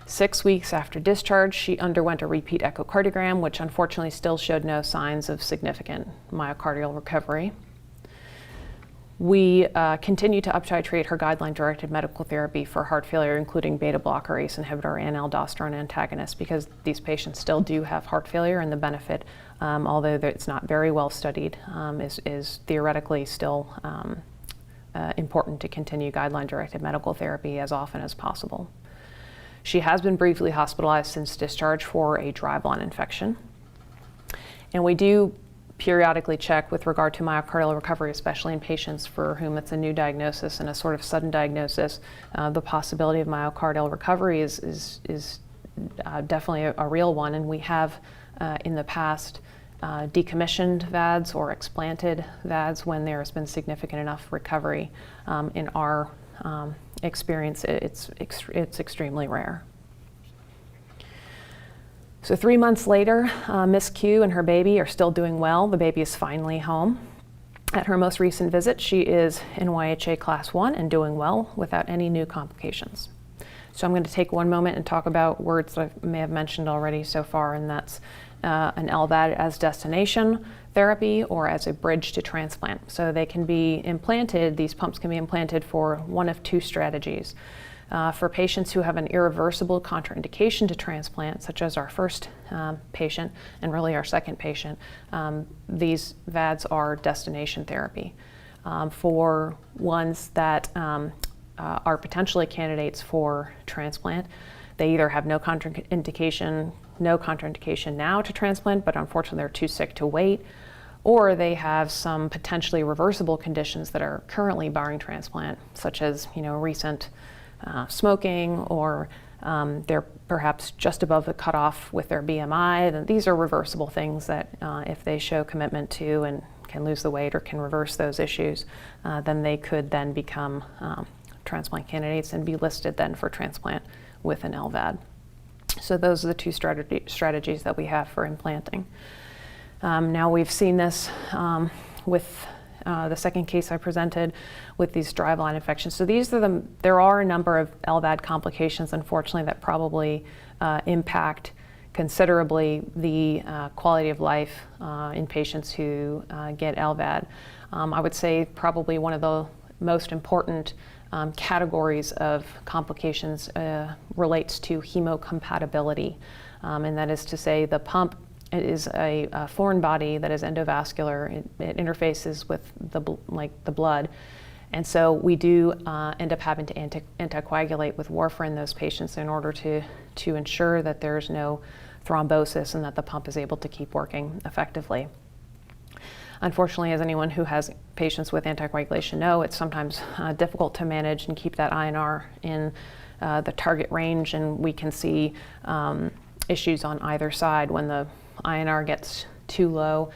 6 weeks after discharge, she underwent a repeat echocardiogram, which unfortunately still showed no signs of significant myocardial recovery. We continue to uptitrate her guideline-directed medical therapy for heart failure, including beta blocker, ACE inhibitor, and aldosterone antagonist, because these patients still do have heart failure, and the benefit, although it's not very well studied, is theoretically still important to continue guideline-directed medical therapy as often as possible. She has been briefly hospitalized since discharge for a driveline infection. And we do periodically check with regard to myocardial recovery, especially in patients for whom it's a new diagnosis and a sort of sudden diagnosis. The possibility of myocardial recovery is definitely a real one, and we have in the past decommissioned VADs or explanted VADs when there has been significant enough recovery. In our experience, it's extremely rare. So 3 months later, Miss Q and her baby are still doing well. The baby is finally home. At her most recent visit, she is NYHA Class 1 and doing well without any new complications. So I'm going to take one moment and talk about words that I may have mentioned already so far, and that's an LVAD as destination therapy or as a bridge to transplant. So they can be implanted, these pumps can be implanted for one of two strategies. For patients who have an irreversible contraindication to transplant, such as our first patient and really our second patient, these VADs are destination therapy. For ones that are potentially candidates for transplant, they either have no contraindication now to transplant, but unfortunately they're too sick to wait, or they have some potentially reversible conditions that are currently barring transplant, such as recent smoking, or they're perhaps just above the cutoff with their BMI. Then these are reversible things that if they show commitment to and can lose the weight or can reverse those issues, then they could then become transplant candidates and be listed then for transplant with an LVAD. So those are the two strategies that we have for implanting. Now we've seen this with the second case I presented with these driveline infections. So there are a number of LVAD complications, unfortunately, that probably impact considerably the quality of life in patients who get LVAD. I would say probably one of the most important categories of complications relates to hemocompatibility, and that is to say the pump is a foreign body that is endovascular. It interfaces with the blood, and so we do end up having to anticoagulate with warfarin in those patients in order to ensure that there's no thrombosis and that the pump is able to keep working effectively. Unfortunately, as anyone who has patients with anticoagulation know, it's sometimes difficult to manage and keep that INR in the target range, and we can see issues on either side when the INR gets too low.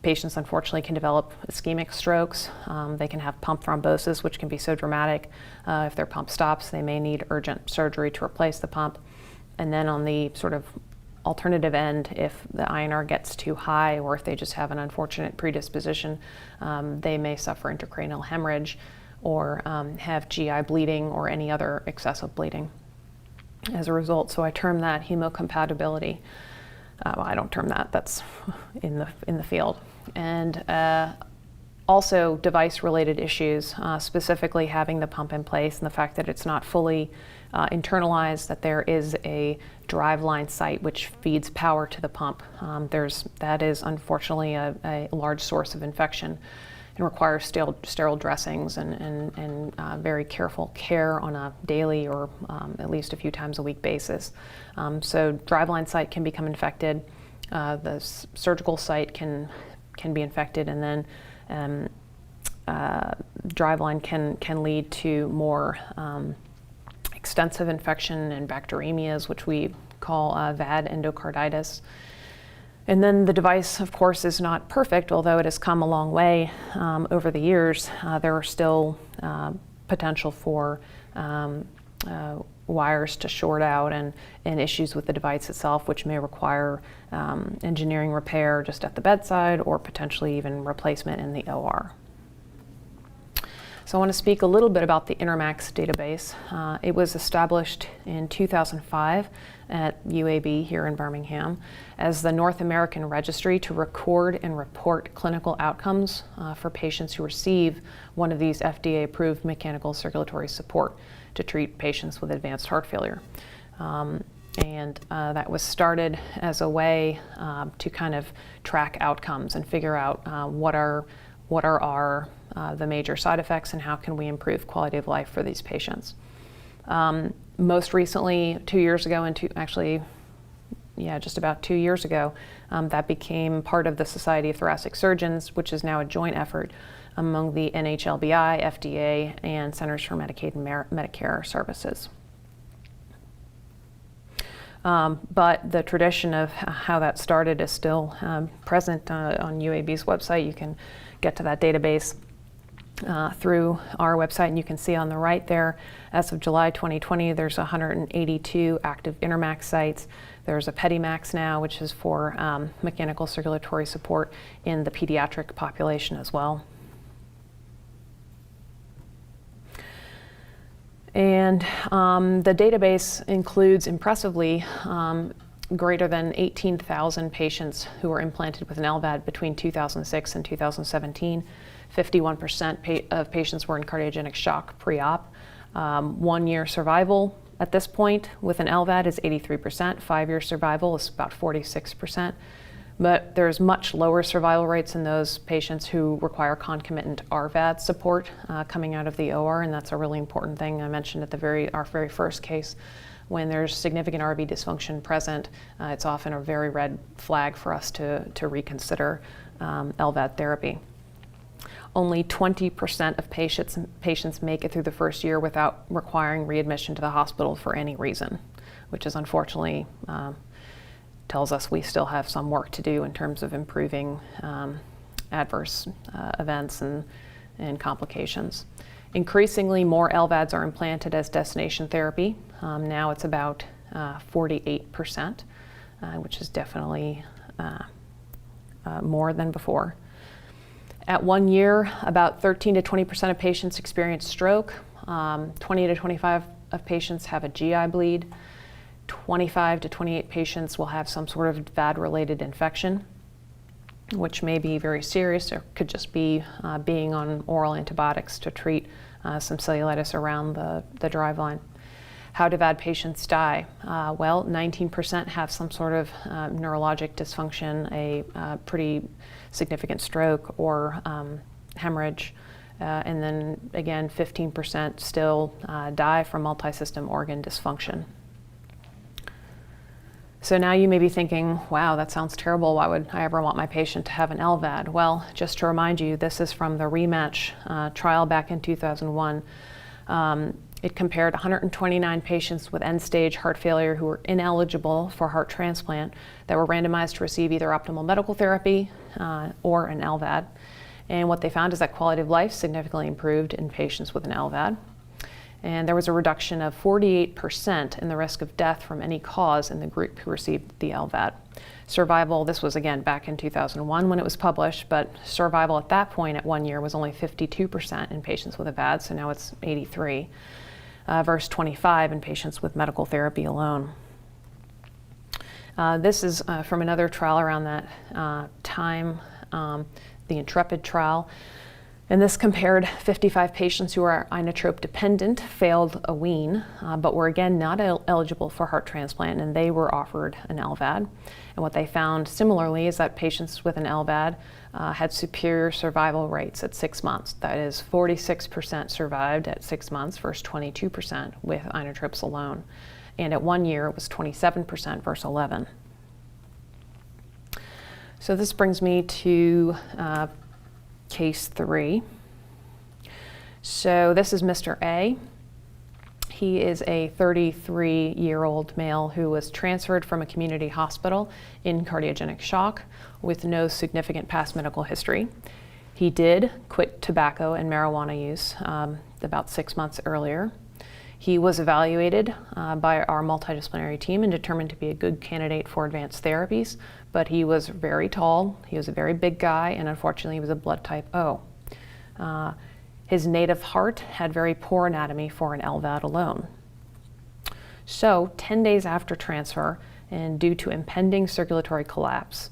Patients unfortunately can develop ischemic strokes. They can have pump thrombosis, which can be so dramatic. If their pump stops, they may need urgent surgery to replace the pump. And then on the sort of alternative end, if the INR gets too high or if they just have an unfortunate predisposition, they may suffer intracranial hemorrhage or have GI bleeding or any other excessive bleeding as a result. So I term that hemocompatibility. Well, I don't term that, that's in the field. And also device-related issues, specifically having the pump in place and the fact that it's not fully internalized, that there is a driveline site which feeds power to the pump. That is unfortunately a large source of infection and requires sterile dressings and very careful care on a daily or at least a few times a week basis. So driveline site can become infected, the surgical site can be infected, and then driveline can lead to more extensive infection and bacteremias, which we call VAD endocarditis. And then the device, of course, is not perfect, although it has come a long way over the years. There are still potential for wires to short out and issues with the device itself, which may require engineering repair just at the bedside or potentially even replacement in the OR. So I want to speak a little bit about the INTERMACS database. It was established in 2005 at UAB here in Birmingham as the North American Registry to record and report clinical outcomes for patients who receive one of these FDA-approved mechanical circulatory support to treat patients with advanced heart failure. And that was started as a way to kind of track outcomes and figure out what are the major side effects and how can we improve quality of life for these patients. Most recently, 2 years ago, just about 2 years ago, that became part of the Society of Thoracic Surgeons, which is now a joint effort among the NHLBI, FDA, and Centers for Medicaid and Medicare Services. But the tradition of how that started is still present on UAB's website. You can get to that database through our website, and you can see on the right there, as of July 2020, there's 182 active InterMax sites. There's a PediMax now, which is for mechanical circulatory support in the pediatric population as well. And the database includes, impressively, greater than 18,000 patients who were implanted with an LVAD between 2006 and 2017. 51% of patients were in cardiogenic shock pre-op. 1 year survival at this point with an LVAD is 83%. 5-year survival is about 46%. But there's much lower survival rates in those patients who require concomitant RVAD support coming out of the OR, and that's a really important thing. I mentioned at our very first case, when there's significant RV dysfunction present, it's often a very red flag for us to reconsider LVAD therapy. Only 20% of patients make it through the first year without requiring readmission to the hospital for any reason, which is unfortunately tells us we still have some work to do in terms of improving adverse events and complications. Increasingly, more LVADs are implanted as destination therapy. Now it's about 48%, which is definitely more than before. At 1 year, about 13 to 20% of patients experience stroke. 20 to 25 of patients have a GI bleed. 25 to 28 patients will have some sort of VAD-related infection, which may be very serious or could just be being on oral antibiotics to treat some cellulitis around the driveline. How do VAD patients die? Well, 19% have some sort of neurologic dysfunction, a pretty significant stroke or hemorrhage. And then again, 15% still die from multisystem organ dysfunction. So now you may be thinking, wow, that sounds terrible. Why would I ever want my patient to have an LVAD? Well, just to remind you, this is from the REMATCH trial back in 2001. It compared 129 patients with end-stage heart failure who were ineligible for heart transplant that were randomized to receive either optimal medical therapy or an LVAD. And what they found is that quality of life significantly improved in patients with an LVAD. And there was a reduction of 48% in the risk of death from any cause in the group who received the LVAD. Survival, this was again back in 2001 when it was published, but survival at that point at 1 year was only 52% in patients with a VAD, so now it's 83%, versus 25% in patients with medical therapy alone. This is from another trial around that time, the Intrepid trial. And this compared 55 patients who are inotrope dependent, failed a wean, but were again not eligible for heart transplant, and they were offered an LVAD. And what they found similarly is that patients with an LVAD had superior survival rates at 6 months. That is 46% survived at 6 months versus 22% with inotropes alone. And at 1 year, it was 27% versus 11%. So this brings me to case 3. So this is Mr. A. He is a 33-year-old male who was transferred from a community hospital in cardiogenic shock with no significant past medical history. He did quit tobacco and marijuana use about 6 months earlier. He was evaluated by our multidisciplinary team and determined to be a good candidate for advanced therapies, but he was very tall, he was a very big guy, and unfortunately he was a blood type O. His native heart had very poor anatomy for an LVAD alone. So 10 days after transfer, and due to impending circulatory collapse,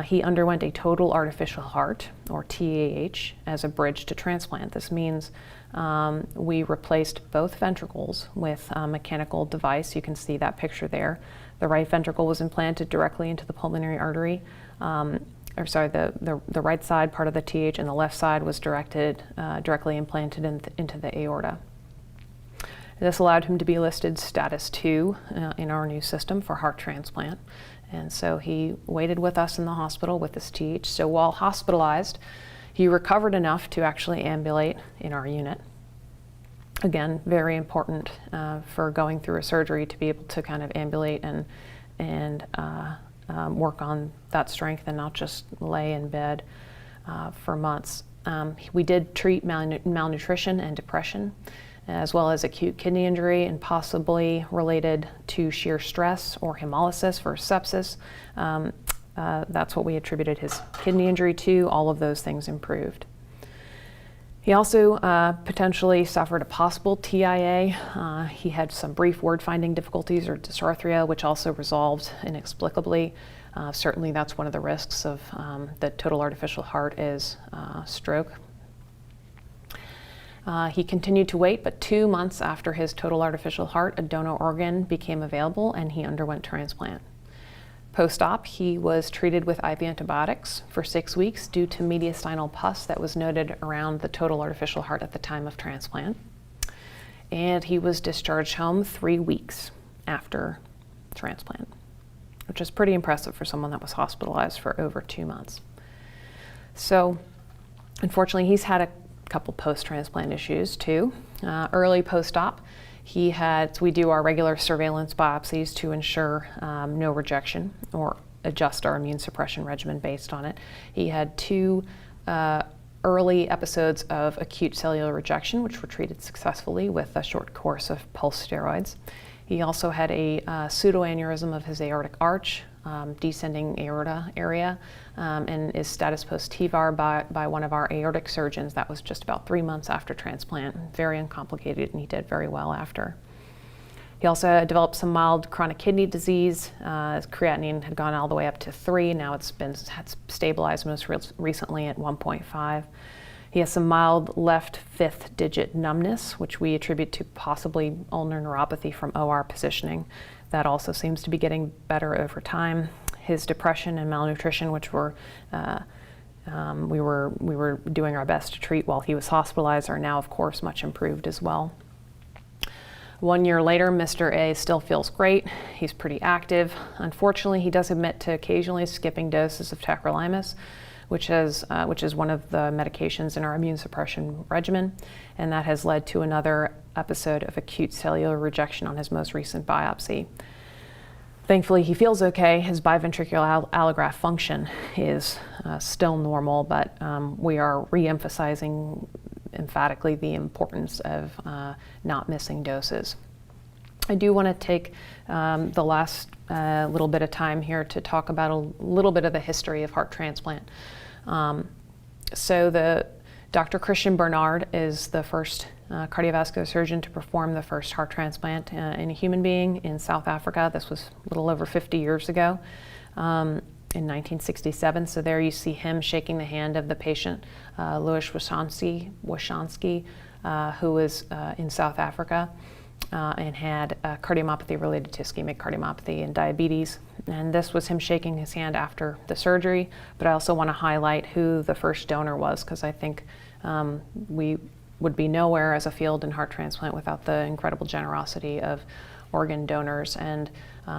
he underwent a total artificial heart, or TAH, as a bridge to transplant. This means we replaced both ventricles with a mechanical device. You can see that picture there. The right ventricle was implanted directly into the pulmonary artery. The right side part of the TH and the left side was directly implanted into the aorta. This allowed him to be listed status 2 in our new system for heart transplant. And so he waited with us in the hospital with his TH. So while hospitalized, he recovered enough to actually ambulate in our unit. Again, very important for going through a surgery to be able to kind of ambulate and work on that strength and not just lay in bed for months. We did treat malnutrition and depression, as well as acute kidney injury and possibly related to shear stress or hemolysis for sepsis. That's what we attributed his kidney injury to. All of those things improved. He also potentially suffered a possible TIA. He had some brief word-finding difficulties or dysarthria, which also resolved inexplicably. Certainly that's one of the risks of the total artificial heart is stroke. He continued to wait, but 2 months after his total artificial heart, a donor organ became available and he underwent transplant. Post-op, he was treated with IV antibiotics for 6 weeks due to mediastinal pus that was noted around the total artificial heart at the time of transplant. And he was discharged home 3 weeks after transplant, which is pretty impressive for someone that was hospitalized for over 2 months. So, unfortunately, he's had a couple post-transplant issues too. Early post-op, we do our regular surveillance biopsies to ensure no rejection or adjust our immune suppression regimen based on it. He had 2 early episodes of acute cellular rejection, which were treated successfully with a short course of pulse steroids. He also had a pseudoaneurysm of his aortic arch, descending aorta area, and is status post TEVAR by one of our aortic surgeons. That was just about 3 months after transplant. Very uncomplicated, and he did very well after. He also developed some mild chronic kidney disease. His creatinine had gone all the way up to 3. Now it's stabilized most recently at 1.5. He has some mild left 5th digit numbness, which we attribute to possibly ulnar neuropathy from OR positioning. That also seems to be getting better over time. His depression and malnutrition, which we were doing our best to treat while he was hospitalized, are now, of course, much improved as well. 1 year later, Mr. A still feels great. He's pretty active. Unfortunately, he does admit to occasionally skipping doses of tacrolimus, which is one of the medications in our immune suppression regimen, and that has led to another episode of acute cellular rejection on his most recent biopsy. Thankfully, he feels okay. His biventricular allograft function is still normal, but we are re-emphasizing emphatically the importance of not missing doses. I do want to take the last little bit of time here to talk about a little bit of the history of heart transplant. Dr. Christian Bernard is the first cardiovascular surgeon to perform the first heart transplant in a human being in South Africa. This was a little over 50 years ago in 1967. So there you see him shaking the hand of the patient, Louis Washansky, who was in South Africa and had cardiomyopathy related to ischemic cardiomyopathy and diabetes. And this was him shaking his hand after the surgery. But I also want to highlight who the first donor was, because I think we would be nowhere as a field in heart transplant without the incredible generosity of organ donors. And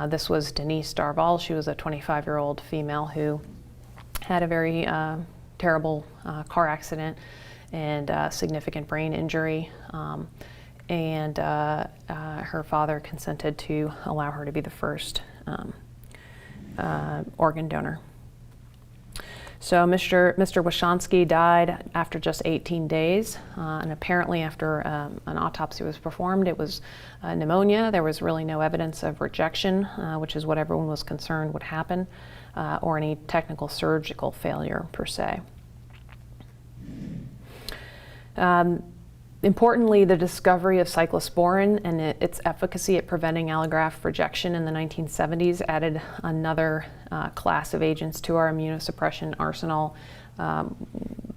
this was Denise Darval. She was a 25-year-old female who had a very terrible car accident and significant brain injury. And her father consented to allow her to be the first organ donor. So Mr. Washansky died after just 18 days, and apparently after an autopsy was performed, it was pneumonia. There was really no evidence of rejection, which is what everyone was concerned would happen, or any technical surgical failure per se. Importantly, the discovery of cyclosporin and its efficacy at preventing allograft rejection in the 1970s added another class of agents to our immunosuppression arsenal,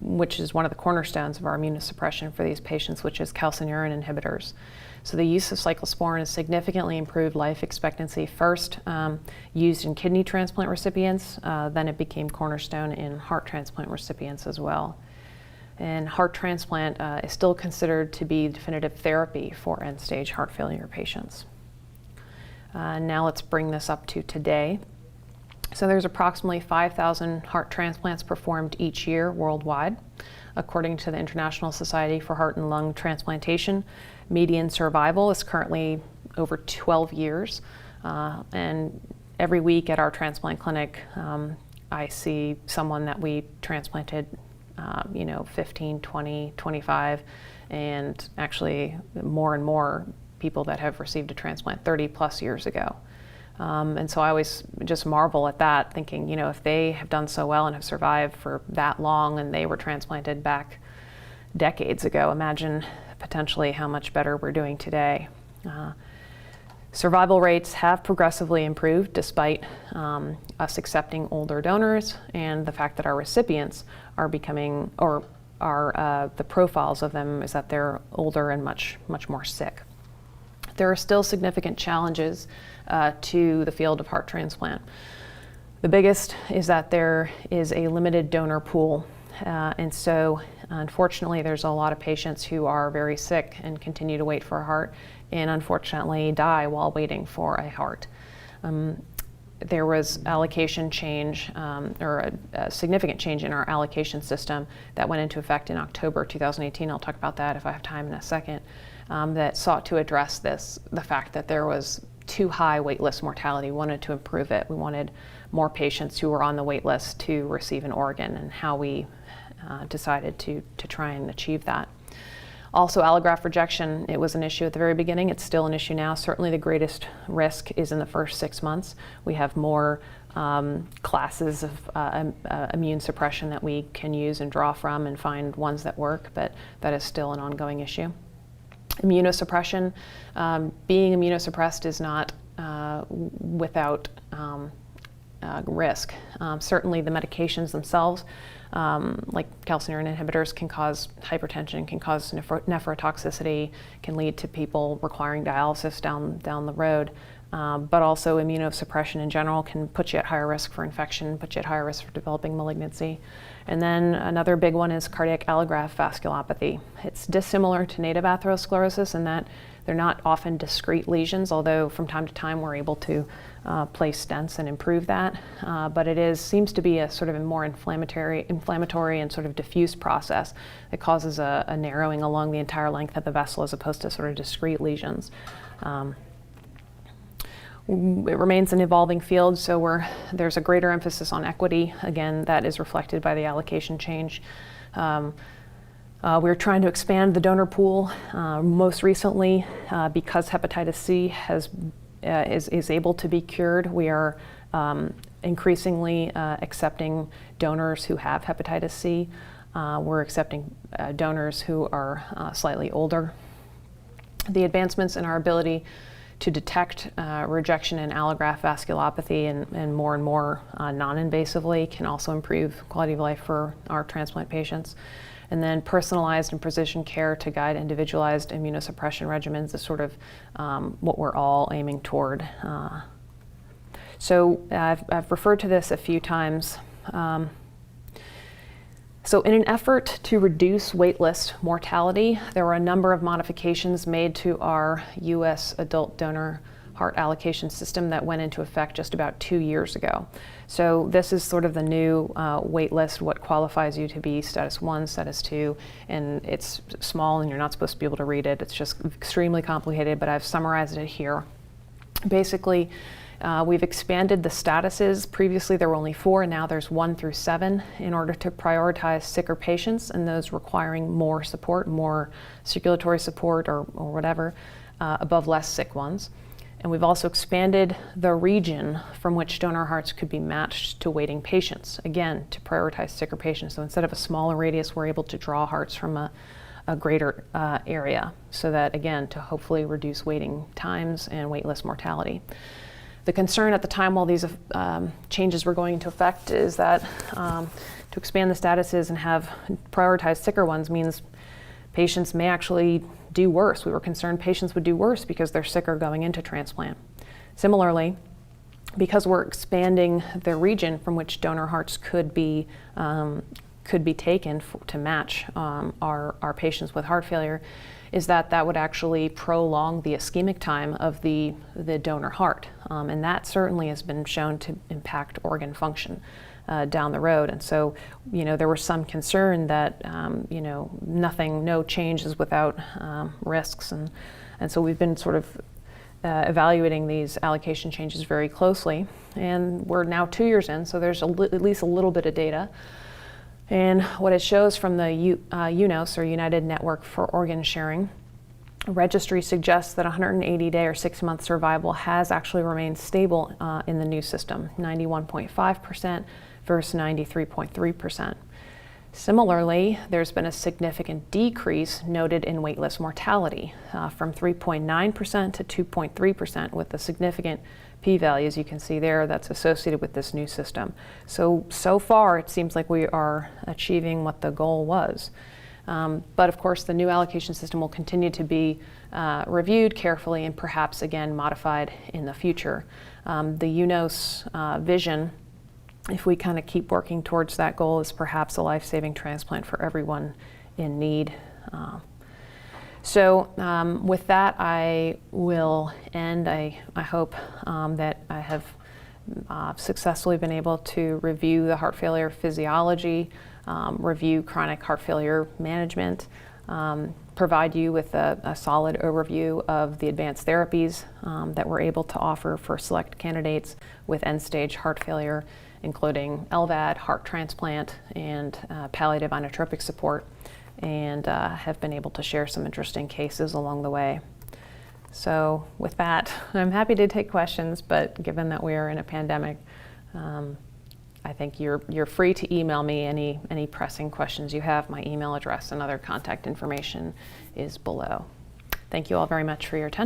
which is one of the cornerstones of our immunosuppression for these patients, which is calcineurin inhibitors. So the use of cyclosporin has significantly improved life expectancy, first used in kidney transplant recipients, then it became cornerstone in heart transplant recipients as well. And heart transplant is still considered to be definitive therapy for end-stage heart failure patients. Now let's bring this up to today. So there's approximately 5,000 heart transplants performed each year worldwide. According to the International Society for Heart and Lung Transplantation, median survival is currently over 12 years. And every week at our transplant clinic, I see someone that we transplanted 15, 20, 25, and actually more and more people that have received a transplant 30 plus years ago. And so I always just marvel at that, thinking, if they have done so well and have survived for that long and they were transplanted back decades ago, imagine potentially how much better we're doing today. Survival rates have progressively improved despite us accepting older donors, and the fact that our recipients are becoming, or are the profiles of them is that they're older and much more sick. There are still significant challenges to the field of heart transplant. The biggest is that there is a limited donor pool, and so unfortunately there's a lot of patients who are very sick and continue to wait for a heart, and unfortunately die while waiting for a heart. There was allocation change, or a significant change in our allocation system that went into effect in October 2018. I'll talk about that if I have time in a second, that sought to address this, the fact that there was too high waitlist mortality. We wanted to improve it. We wanted more patients who were on the wait list to receive an organ, and how we decided to try and achieve that. Also, allograft rejection, it was an issue at the very beginning. It's still an issue now. Certainly the greatest risk is in the first 6 months. We have more classes of immune suppression that we can use and draw from and find ones that work, but that is still an ongoing issue. Immunosuppression, being immunosuppressed is not without risk. Certainly the medications themselves, like calcineurin inhibitors, can cause hypertension, can cause nephrotoxicity, can lead to people requiring dialysis down the road. But also immunosuppression in general can put you at higher risk for infection, put you at higher risk for developing malignancy. And then another big one is cardiac allograft vasculopathy. It's dissimilar to native atherosclerosis in that they're not often discrete lesions, although from time to time we're able to place stents and improve that. But it seems to be a sort of a more inflammatory and sort of diffuse process that causes a narrowing along the entire length of the vessel as opposed to sort of discrete lesions. It remains an evolving field, so there's a greater emphasis on equity. Again, that is reflected by the allocation change. We're trying to expand the donor pool. Most recently, because hepatitis C is able to be cured, we are increasingly accepting donors who have hepatitis C. We're accepting donors who are slightly older. The advancements in our ability to detect rejection in allograft vasculopathy and more non-invasively can also improve quality of life for our transplant patients. And then personalized and precision care to guide individualized immunosuppression regimens is sort of what we're all aiming toward. So I've referred to this a few times. So in an effort to reduce waitlist mortality, there were a number of modifications made to our U.S. adult donor heart allocation system that went into effect just about 2 years ago. So this is sort of the new waitlist, what qualifies you to be status 1, status 2, and it's small and you're not supposed to be able to read it. It's just extremely complicated, but I've summarized it here. Basically, we've expanded the statuses. Previously there were only 4, and now there's 1 through 7 in order to prioritize sicker patients and those requiring more support, more circulatory support or whatever, above less sick ones. And we've also expanded the region from which donor hearts could be matched to waiting patients, again, to prioritize sicker patients. So instead of a smaller radius, we're able to draw hearts from a greater area, so that, again, to hopefully reduce waiting times and waitlist mortality. The concern at the time while these changes were going into effect is that to expand the statuses and have prioritized sicker ones means patients may actually do worse. We were concerned patients would do worse because they're sicker going into transplant. Similarly, because we're expanding the region from which donor hearts could be could be taken to match our patients with heart failure is that would actually prolong the ischemic time of the donor heart. And that certainly has been shown to impact organ function down the road. And so, there was some concern that, no change is without risks. And so we've been sort of evaluating these allocation changes very closely. And we're now 2 years in, so there's at least a little bit of data. And what it shows from the UNOS, or United Network for Organ Sharing, registry suggests that 180-day or 6-month survival has actually remained stable in the new system, 91.5% versus 93.3%. Similarly, there's been a significant decrease noted in waitlist mortality from 3.9% to 2.3%, with a significant p-values you can see there that's associated with this new system. So far it seems like we are achieving what the goal was. But of course the new allocation system will continue to be reviewed carefully and perhaps again modified in the future. The UNOS vision, if we kind of keep working towards that goal, is perhaps a life-saving transplant for everyone in need. So with that, I will end. I hope that I have successfully been able to review the heart failure physiology, review chronic heart failure management, provide you with a solid overview of the advanced therapies that we're able to offer for select candidates with end-stage heart failure, including LVAD, heart transplant, and palliative inotropic support, and have been able to share some interesting cases along the way. So with that, I'm happy to take questions, but given that we are in a pandemic, I think you're free to email me any pressing questions you have. My email address and other contact information is below. Thank you all very much for your attention.